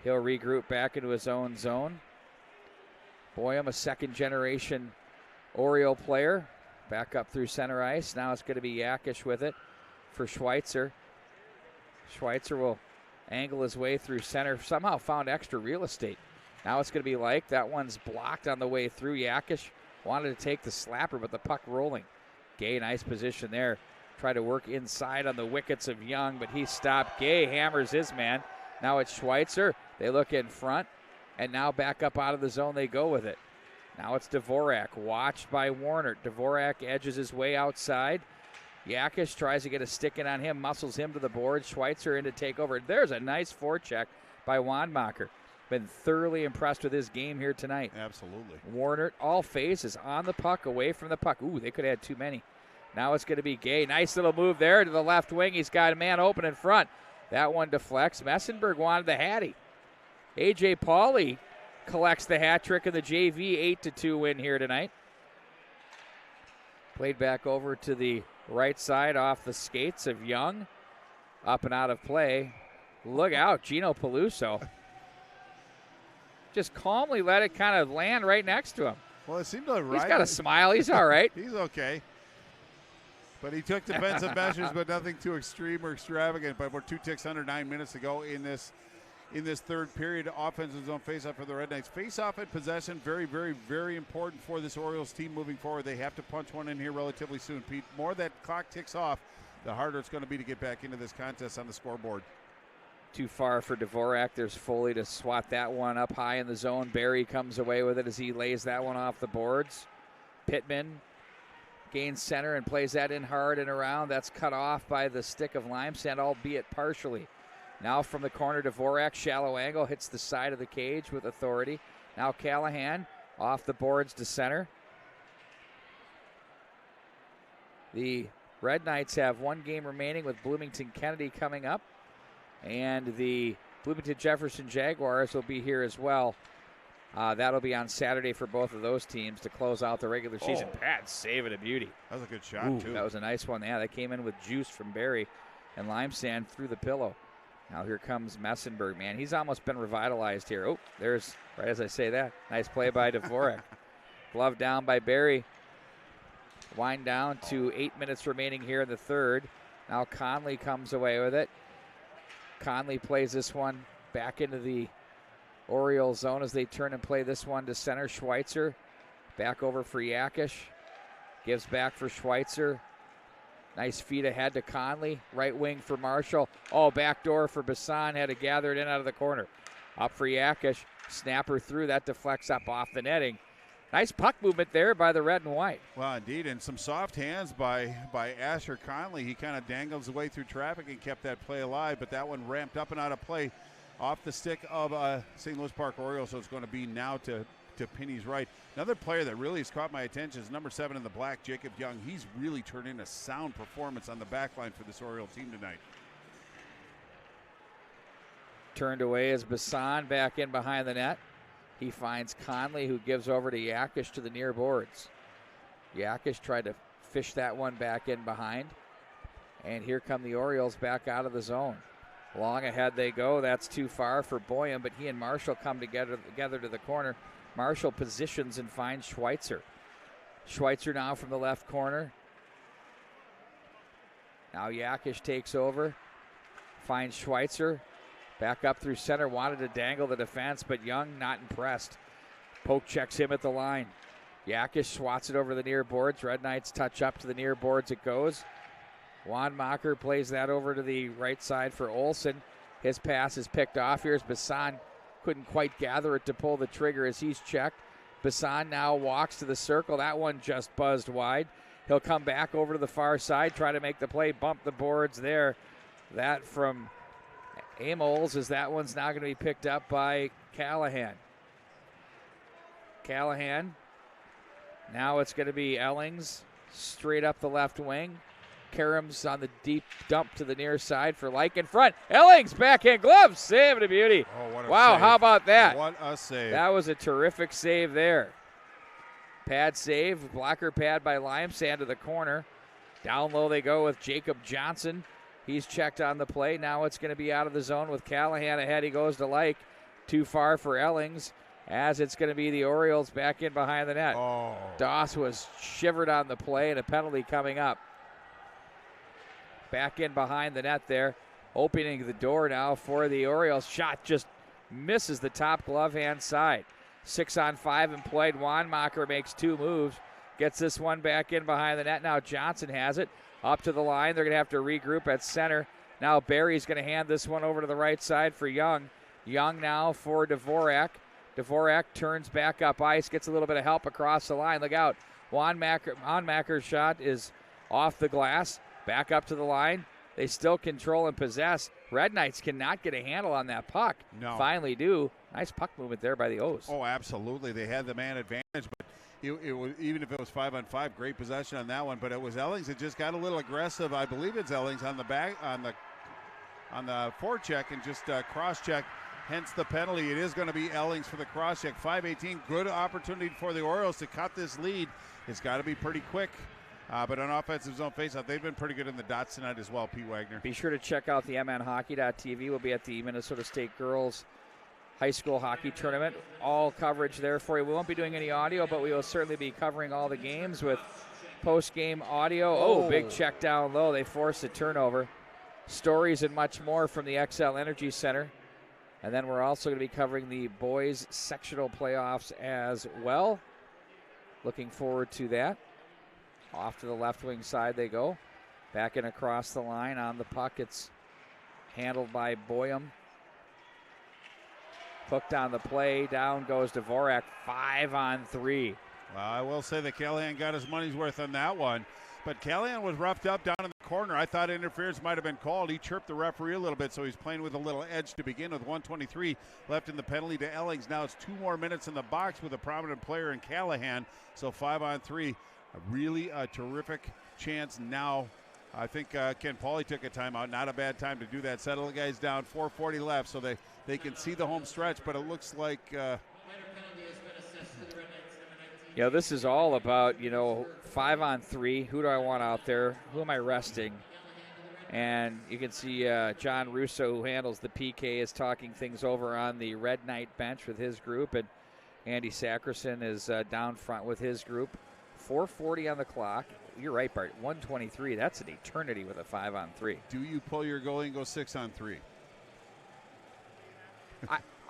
He'll regroup back into his own zone. Boyum, a second-generation Oriole player. Back up through center ice. Now it's going to be Yakish with it for Schweitzer. Schweitzer will angle his way through center. Somehow found extra real estate. Now it's going to be like that one's blocked on the way through. Yakish wanted to take the slapper, but the puck rolling. Gay, nice position there. Try to work inside on the wickets of Young, but he stopped. Gay hammers his man. Now it's Schweitzer. They look in front, and now back up out of the zone they go with it. Now it's Dvorak, watched by Warner. Dvorak edges his way outside. Yakish tries to get a stick in on him, muscles him to the board. Schweitzer in to take over. There's a nice forecheck by Wanmacher. Been thoroughly impressed with his game here tonight.
Absolutely.
Warner, all phases, on the puck, away from the puck. Ooh, they could have had too many. Now it's going to be Gay. Nice little move there to the left wing. He's got a man open in front. That one deflects. Messenberg wanted the Hattie. A.J. Pauley collects the hat trick in the JV 8-2 win here tonight. Played back over to the right side off the skates of Young. Up and out of play. Look out, Gino Peluso. Just calmly let it kind of land right next to him.
Well, it seemed to
He's got a smile. He's all right.
He's okay. But he took defensive measures, but nothing too extreme or extravagant. But we're 2 ticks under 9 minutes to go in this third period. Offensive zone faceoff for the Red Knights. Faceoff and possession, very, very, very important for this Orioles team moving forward. They have to punch one in here relatively soon, Pete. The more that clock ticks off, the harder it's going to be to get back into this contest on the scoreboard.
Too far for Dvorak. There's Foley to swat that one up high in the zone. Barry comes away with it as he lays that one off the boards. Pittman gains center and plays that in hard and around. That's cut off by the stick of Limesand, albeit partially. Now from the corner, Dvorak, shallow angle, hits the side of the cage with authority. Now Callahan off the boards to center. The Red Knights have one game remaining with Bloomington Kennedy coming up. And the Bloomington Jefferson Jaguars will be here as well. That'll be on Saturday for both of those teams to close out the regular season. Pat save it a beauty.
That was a good shot, too.
That was a nice one. Yeah, that came in with juice from Barry, and Limesand through the pillow. Now here comes Messenberg, man. He's almost been revitalized here. Oh, there's, right as I say that, nice play by Dvorak. Glove down by Barry. Wind down to 8 minutes remaining here in the third. Now Conley comes away with it. Conley plays this one back into the Orioles zone as they turn and play this one to center. Schweitzer back over for Yakish. Gives back for Schweitzer. Nice feed ahead to Conley. Right wing for Marshall. Oh, backdoor for Bassan. Had to gather it in out of the corner. Up for Yakish. Snapper through. That deflects up off the netting. Nice puck movement there by the red and white.
Well, indeed, and some soft hands by Asher Conley. He kind of dangles his way through traffic and kept that play alive, but that one ramped up and out of play off the stick of St. Louis Park Orioles, so it's going to be now to Pinney's right. Another player that really has caught my attention is number 7 in the black, Jacob Young. He's really turned in a sound performance on the back line for this Oriole team tonight.
Turned away as Bassan back in behind the net. He finds Conley, who gives over to Yakish to the near boards. Yakish tried to fish that one back in behind. And here come the Orioles back out of the zone. Long ahead they go. That's too far for Boyum, but he and Marshall come together to the corner. Marshall positions and finds Schweitzer. Schweitzer now from the left corner. Now Yakish takes over. Finds Schweitzer. Back up through center. Wanted to dangle the defense, but Young not impressed. Poke checks him at the line. Yakish swats it over the near boards. Red Knights touch up to the near boards. It goes. Wanmacher plays that over to the right side for Olsen. His pass is picked off. Here's Bassan. Couldn't quite gather it to pull the trigger as he's checked. Bassan now walks to the circle. That one just buzzed wide. He'll come back over to the far side, try to make the play, bump the boards there. That from Amols, as that one's now going to be picked up by Callahan. Callahan. Now it's going to be Ellings straight up the left wing. Karam's on the deep dump to the near side for Lyke in front. Ellings, backhand glove, save and a beauty.
Oh, what a
wow,
save.
How about that?
What a save.
That was a terrific save there. Pad save, blocker pad by Limesand to the corner. Down low they go with Jacob Johnson. He's checked on the play. Now it's going to be out of the zone with Callahan ahead. He goes to Lyke. Too far for Ellings, as it's going to be the Orioles back in behind the net.
Oh.
Doss was shivered on the play and a penalty coming up. Back in behind the net there. Opening the door now for the Orioles. Shot just misses the top glove hand side. 6-on-5 and played. Wanmacher makes 2 moves. Gets this one back in behind the net. Now Johnson has it. Up to the line. They're going to have to regroup at center. Now Barry's going to hand this one over to the right side for Young. Young now for Dvorak. Dvorak turns back up ice. Gets a little bit of help across the line. Look out. Wanmacher's shot is off the glass. Back up to the line. They still control and possess. Red Knights cannot get a handle on that puck.
No.
Finally do. Nice puck movement there by the O's.
Oh, absolutely. They had the man advantage, but it was, even if it was 5-on-5, great possession on that one. But it was Ellings that just got a little aggressive. I believe it's Ellings on the back on the forecheck and just cross-check. Hence the penalty. It is going to be Ellings for the cross-check. 5:18. Good opportunity for the Orioles to cut this lead. It's got to be pretty quick. But on offensive zone faceoff, they've been pretty good in the dots tonight as well, Pete Wagner.
Be sure to check out the mnhockey.tv. We'll be at the Minnesota State Girls High School Hockey Tournament. All coverage there for you. We won't be doing any audio, but we will certainly be covering all the games with post-game audio. Oh, big check down low. They forced a turnover. Stories and much more from the XL Energy Center. And then we're also going to be covering the boys sectional playoffs as well. Looking forward to that. Off to the left wing side they go. Back in across the line on the puck. It's handled by Boyum. Hooked on the play. Down goes Dvorak. 5-on-3.
Well, I will say that Callahan got his money's worth on that one. But Callahan was roughed up down in the corner. I thought interference might have been called. He chirped the referee a little bit, so he's playing with a little edge to begin with. 1:23 left in the penalty to Ellings. Now it's 2 more minutes in the box with a prominent player in Callahan. So 5-on-3. Really a terrific chance now. I think Ken Pauly took a timeout. Not a bad time to do that. Settle the guys down. 4:40 left, so they can see the home stretch, but it looks like
this is all about, 5-on-3. Who do I want out there? Who am I resting? And you can see John Russo, who handles the PK, is talking things over on the Red Knight bench with his group. And Andy Sakerson is down front with his group. 4:40 on the clock. You're right, Bart. 1:23. That's an eternity with a 5-on-3.
Do you pull your goalie and go 6-on-3?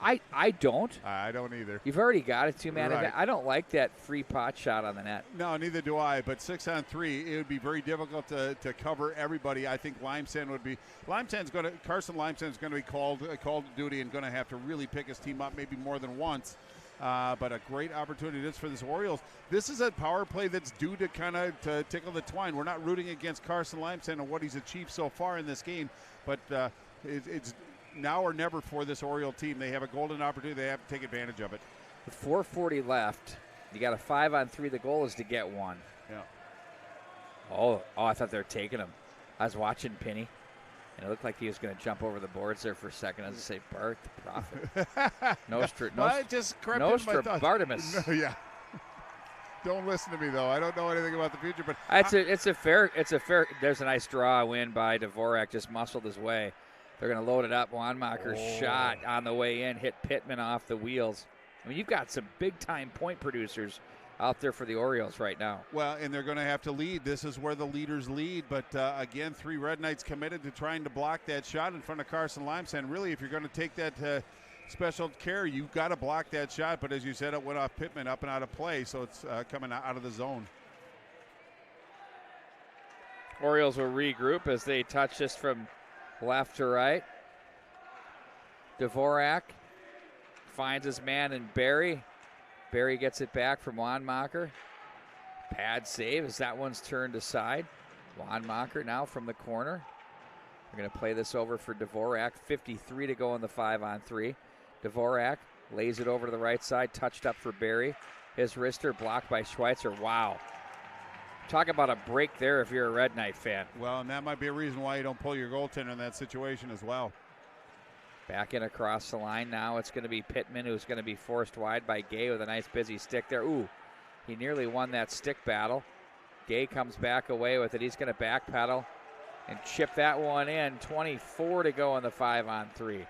I don't.
I don't either.
You've already got a two-man
Right.
event. I don't like that free pot shot on the net.
No, neither do I. But 6-on-3, it would be very difficult to cover everybody. I think Carson Limesand's going to be called to duty and going to have to really pick his team up maybe more than once. But a great opportunity it is for this Orioles. This is a power play that's due to kind of to tickle the twine. We're not rooting against Carson Limesand and what he's achieved so far in this game, but it's now or never for this Oriole team. They have a golden opportunity. They have to take advantage of it.
With 4:40 left, you got a 5-on-3. The goal is to get one.
Yeah.
Oh, I thought they were taking him. I was watching Penny, and it looked like he was going to jump over the boards there for a second. I was going to say, Bart, the prophet. Nostradamus.
No, yeah. Don't listen to me though. I don't know anything about the future, but
it's a fair. There's a nice draw win by Dvorak. Just muscled his way. They're going to load it up. Wanmacher's shot on the way in hit Pittman off the wheels. I mean, you've got some big-time point producers out there for the Orioles right now.
Well, and they're going to have to lead. This is where the leaders lead. But, again, 3 Red Knights committed to trying to block that shot in front of Carson Limesand. Really, if you're going to take that special care, you've got to block that shot. But as you said, it went off Pittman up and out of play, so it's coming out of the zone.
Orioles will regroup as they touch this from left to right. Dvorak finds his man in Barry. Barry gets it back from Wanmacher. Pad save as that one's turned aside. Wanmacher now from the corner. We're going to play this over for Dvorak. 53 to go in the 5-on-3. Dvorak lays it over to the right side, touched up for Barry. His wrister blocked by Schweitzer. Wow. Talk about a break there if you're a Red Knight fan.
Well, and that might be a reason why you don't pull your goaltender in that situation as well.
Back in across the line now. It's going to be Pittman who's going to be forced wide by Gay with a nice busy stick there. Ooh, he nearly won that stick battle. Gay comes back away with it. He's going to backpedal and chip that one in. 24 to go in the 5-on-3.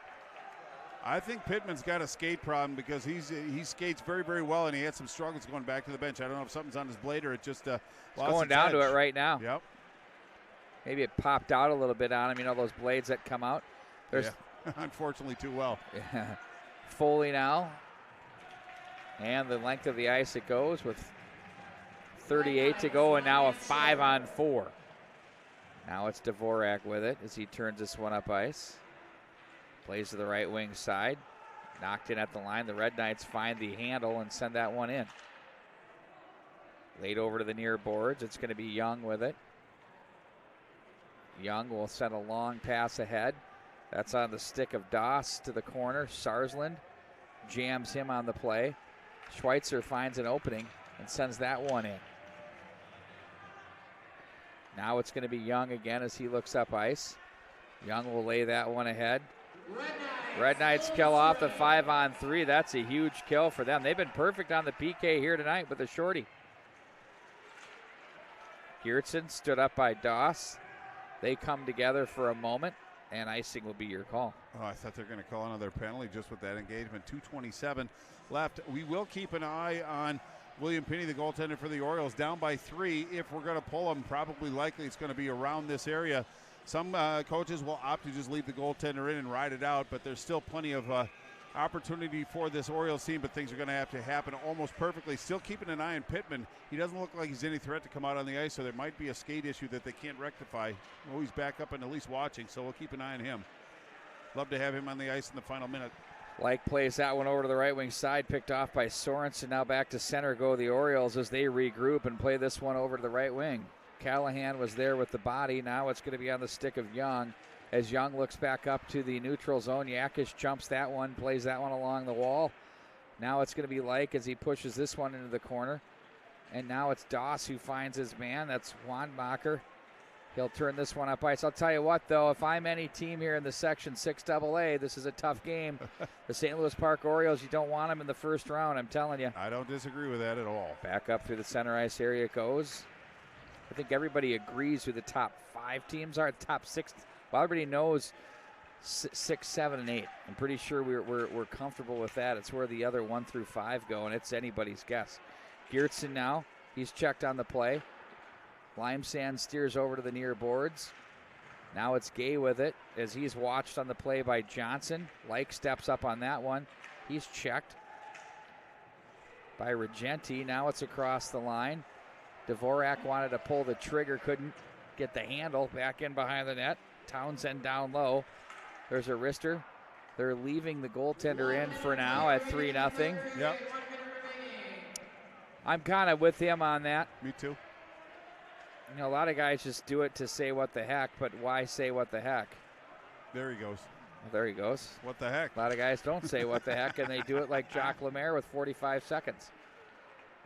I think Pittman's got a skate problem because he skates very, very well, and he had some struggles going back to the bench. I don't know if something's on his blade or it just
it's going down to it right now.
Yep.
Maybe it popped out a little bit on him. You know those blades that come out?
Yeah. Unfortunately, too well.
Yeah. Foley now. And the length of the ice it goes with 38 to go, and now a 5-on-4. Now it's Dvorak with it as he turns this one up ice. Plays to the right wing side. Knocked in at the line. The Red Knights find the handle and send that one in. Laid over to the near boards. It's going to be Young with it. Young will send a long pass ahead. That's on the stick of Doss to the corner. Sarsland jams him on the play. Schweitzer finds an opening and sends that one in. Now it's going to be Young again as he looks up ice. Young will lay that one ahead. Red Knights kill off the 5-on-3. That's a huge kill for them. They've been perfect on the PK here tonight with a shorty. Geertsen stood up by Doss. They come together for a moment, and icing will be your call.
Oh, I thought they were going to call another penalty just with that engagement. 2:27 left. We will keep an eye on William Penny, the goaltender for the Orioles, down by 3. If we're going to pull him, probably likely it's going to be around this area. Some coaches will opt to just leave the goaltender in and ride it out, but there's still plenty of opportunity for this Orioles team, but things are going to have to happen almost perfectly. Still keeping an eye on Pittman. He doesn't look like he's any threat to come out on the ice, so there might be a skate issue that they can't rectify. Oh, he's back up and at least watching, so we'll keep an eye on him. Love to have him on the ice in the final minute.
Like plays that one over to the right wing side, picked off by Sorensen. Now back to center go the Orioles as they regroup and play this one over to the right wing. Callahan was there with the body. Now it's going to be on the stick of Young. As Young looks back up to the neutral zone, Yakish jumps that one, plays that one along the wall. Now it's going to be Like as he pushes this one into the corner. And now it's Doss who finds his man. That's Wanmacher. He'll turn this one up ice. I'll tell you what, though, if I'm any team here in the Section 6 AA, this is a tough game. The St. Louis Park Orioles, you don't want them in the first round, I'm telling you.
I don't disagree with that at all.
Back up through the center ice area it goes. I think everybody agrees who the top 5 teams are. Top 6. Well, everybody knows 6, 7, and 8. I'm pretty sure we're comfortable with that. It's where the other 1 through 5 go, and it's anybody's guess. Geertsen now, he's checked on the play. Lime Sand steers over to the near boards. Now it's Gay with it as he's watched on the play by Johnson. Like steps up on that one. He's checked by Regenti. Now it's across the line. Dvorak wanted to pull the trigger, couldn't get the handle. Back in behind the net. Townsend down low. There's a wrister. They're leaving the goaltender in for now at 3-0.
Yep.
I'm kind of with him on that.
Me too.
You know, a lot of guys just do it to say what the heck, but why say what the heck?
There he goes.
Well, there he goes.
What the heck?
A lot of guys don't say what the heck, and they do it like Jacques Lemaire with 45 seconds.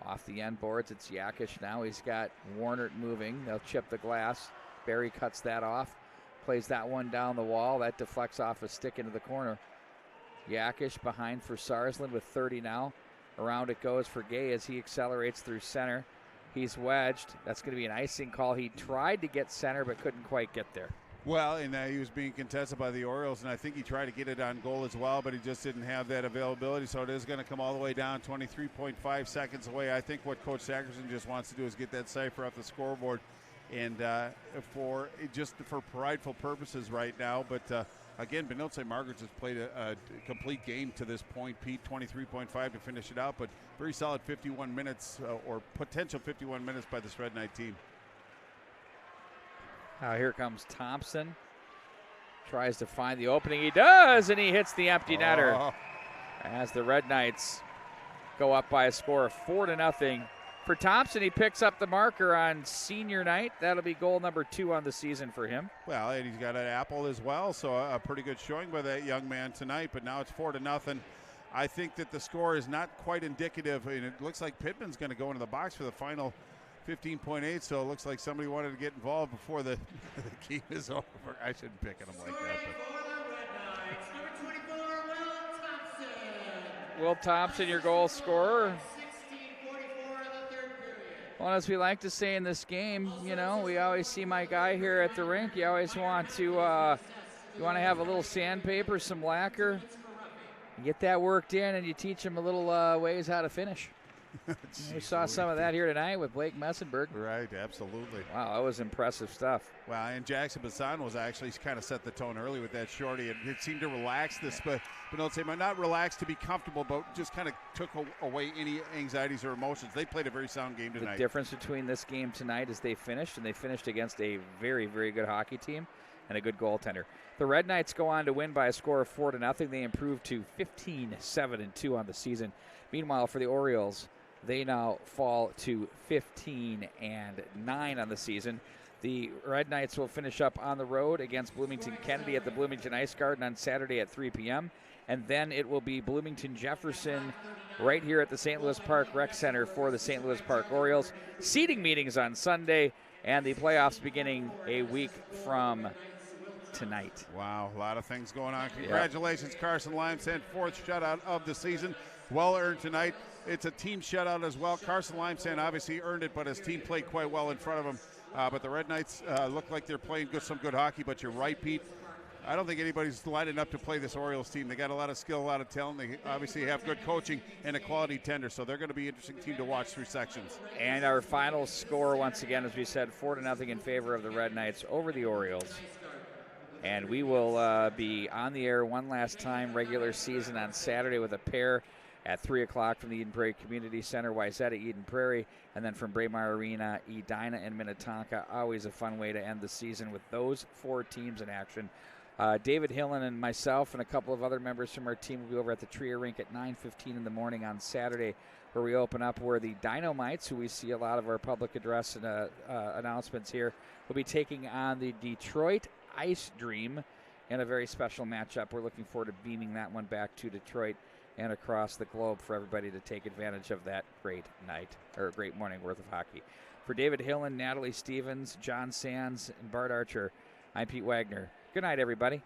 Off the end boards, it's Yakish now. He's got Warner moving. They'll chip the glass. Barry cuts that off. Plays that one down the wall. That deflects off a stick into the corner. Yakish behind for Sarsland with 30 now. Around it goes for Gay as he accelerates through center. He's wedged. That's going to be an icing call. He tried to get center but couldn't quite get there.
Well, and he was being contested by the Orioles, and I think he tried to get it on goal as well, but he just didn't have that availability, so it is going to come all the way down, 23.5 seconds away. I think what Coach Sackerson just wants to do is get that cipher off the scoreboard, and for prideful purposes right now. But again, Benilde Margaret has played a complete game to this point. Pete, 23.5 to finish it out, but very solid 51 minutes or potential 51 minutes by this Red Knight team.
Now here comes Thompson. Tries to find the opening. He does, and he hits the empty netter. As the Red Knights go up by a score of 4-0. For Thompson, he picks up the marker on senior night. That'll be goal number 2 on the season for him.
Well, and he's got an apple as well, so a pretty good showing by that young man tonight. But now it's 4-0. I think that the score is not quite indicative, and it looks like Pittman's going to go into the box for the final 15.8, so it looks like somebody wanted to get involved before the game is over. I shouldn't pick at him like that.
But. Will Thompson, your goal scorer. Well, as we like to say in this game, you know, we always see my guy here at the rink. You always want to, you want to have a little sandpaper, some lacquer. You get that worked in, and you teach him a little ways how to finish. We saw some of that here tonight with Blake Messenberg.
Right, absolutely.
Wow, that was impressive stuff.
Wow, and Jackson Bassan was actually kind of set the tone early with that shorty. It seemed to relax this, but don't say not relaxed to be comfortable, but just kind of took away any anxieties or emotions. They played a very sound game tonight.
The difference between this game tonight is they finished against a very, very good hockey team and a good goaltender. The Red Knights go on to win by a score of 4-0. They improve to 15-7-2 on the season. Meanwhile, for the Orioles, they now fall to 15-9 on the season. The Red Knights will finish up on the road against Bloomington Kennedy at the Bloomington Ice Garden on Saturday at 3 p.m. And then it will be Bloomington Jefferson right here at the St. Louis Park Rec Center for the St. Louis Park Orioles. Seeding meetings on Sunday, and the playoffs beginning a week from tonight.
Wow, a lot of things going on. Congratulations, Carson Limesand, 4th shutout of the season. Well earned tonight. It's a team shutout as well. Carson Limesand obviously earned it, but his team played quite well in front of him. But the Red Knights look like they're playing some good hockey, but you're right, Pete. I don't think anybody's lining up to play this Orioles team. They got a lot of skill, a lot of talent. They obviously have good coaching and a quality tender, so they're going to be an interesting team to watch through sections.
And our final score, once again, as we said, 4-0 in favor of the Red Knights over the Orioles. And we will be on the air one last time, regular season on Saturday with a pair at 3 o'clock from the Eden Prairie Community Center, Wayzata, Eden Prairie, and then from Braemar Arena, Edina, and Minnetonka. Always a fun way to end the season with those 4 teams in action. David Hillen and myself and a couple of other members from our team will be over at the Trier Rink at 9:15 in the morning on Saturday, where we open up where the Dynamites, who we see a lot of our public address and announcements here, will be taking on the Detroit Ice Dream in a very special matchup. We're looking forward to beaming that one back to Detroit and across the globe for everybody to take advantage of that great night, or a great morning worth of hockey. For David Hillen, Natalie Stevens, John Sands, and Bart Archer, I'm Pete Wagner. Good night, everybody.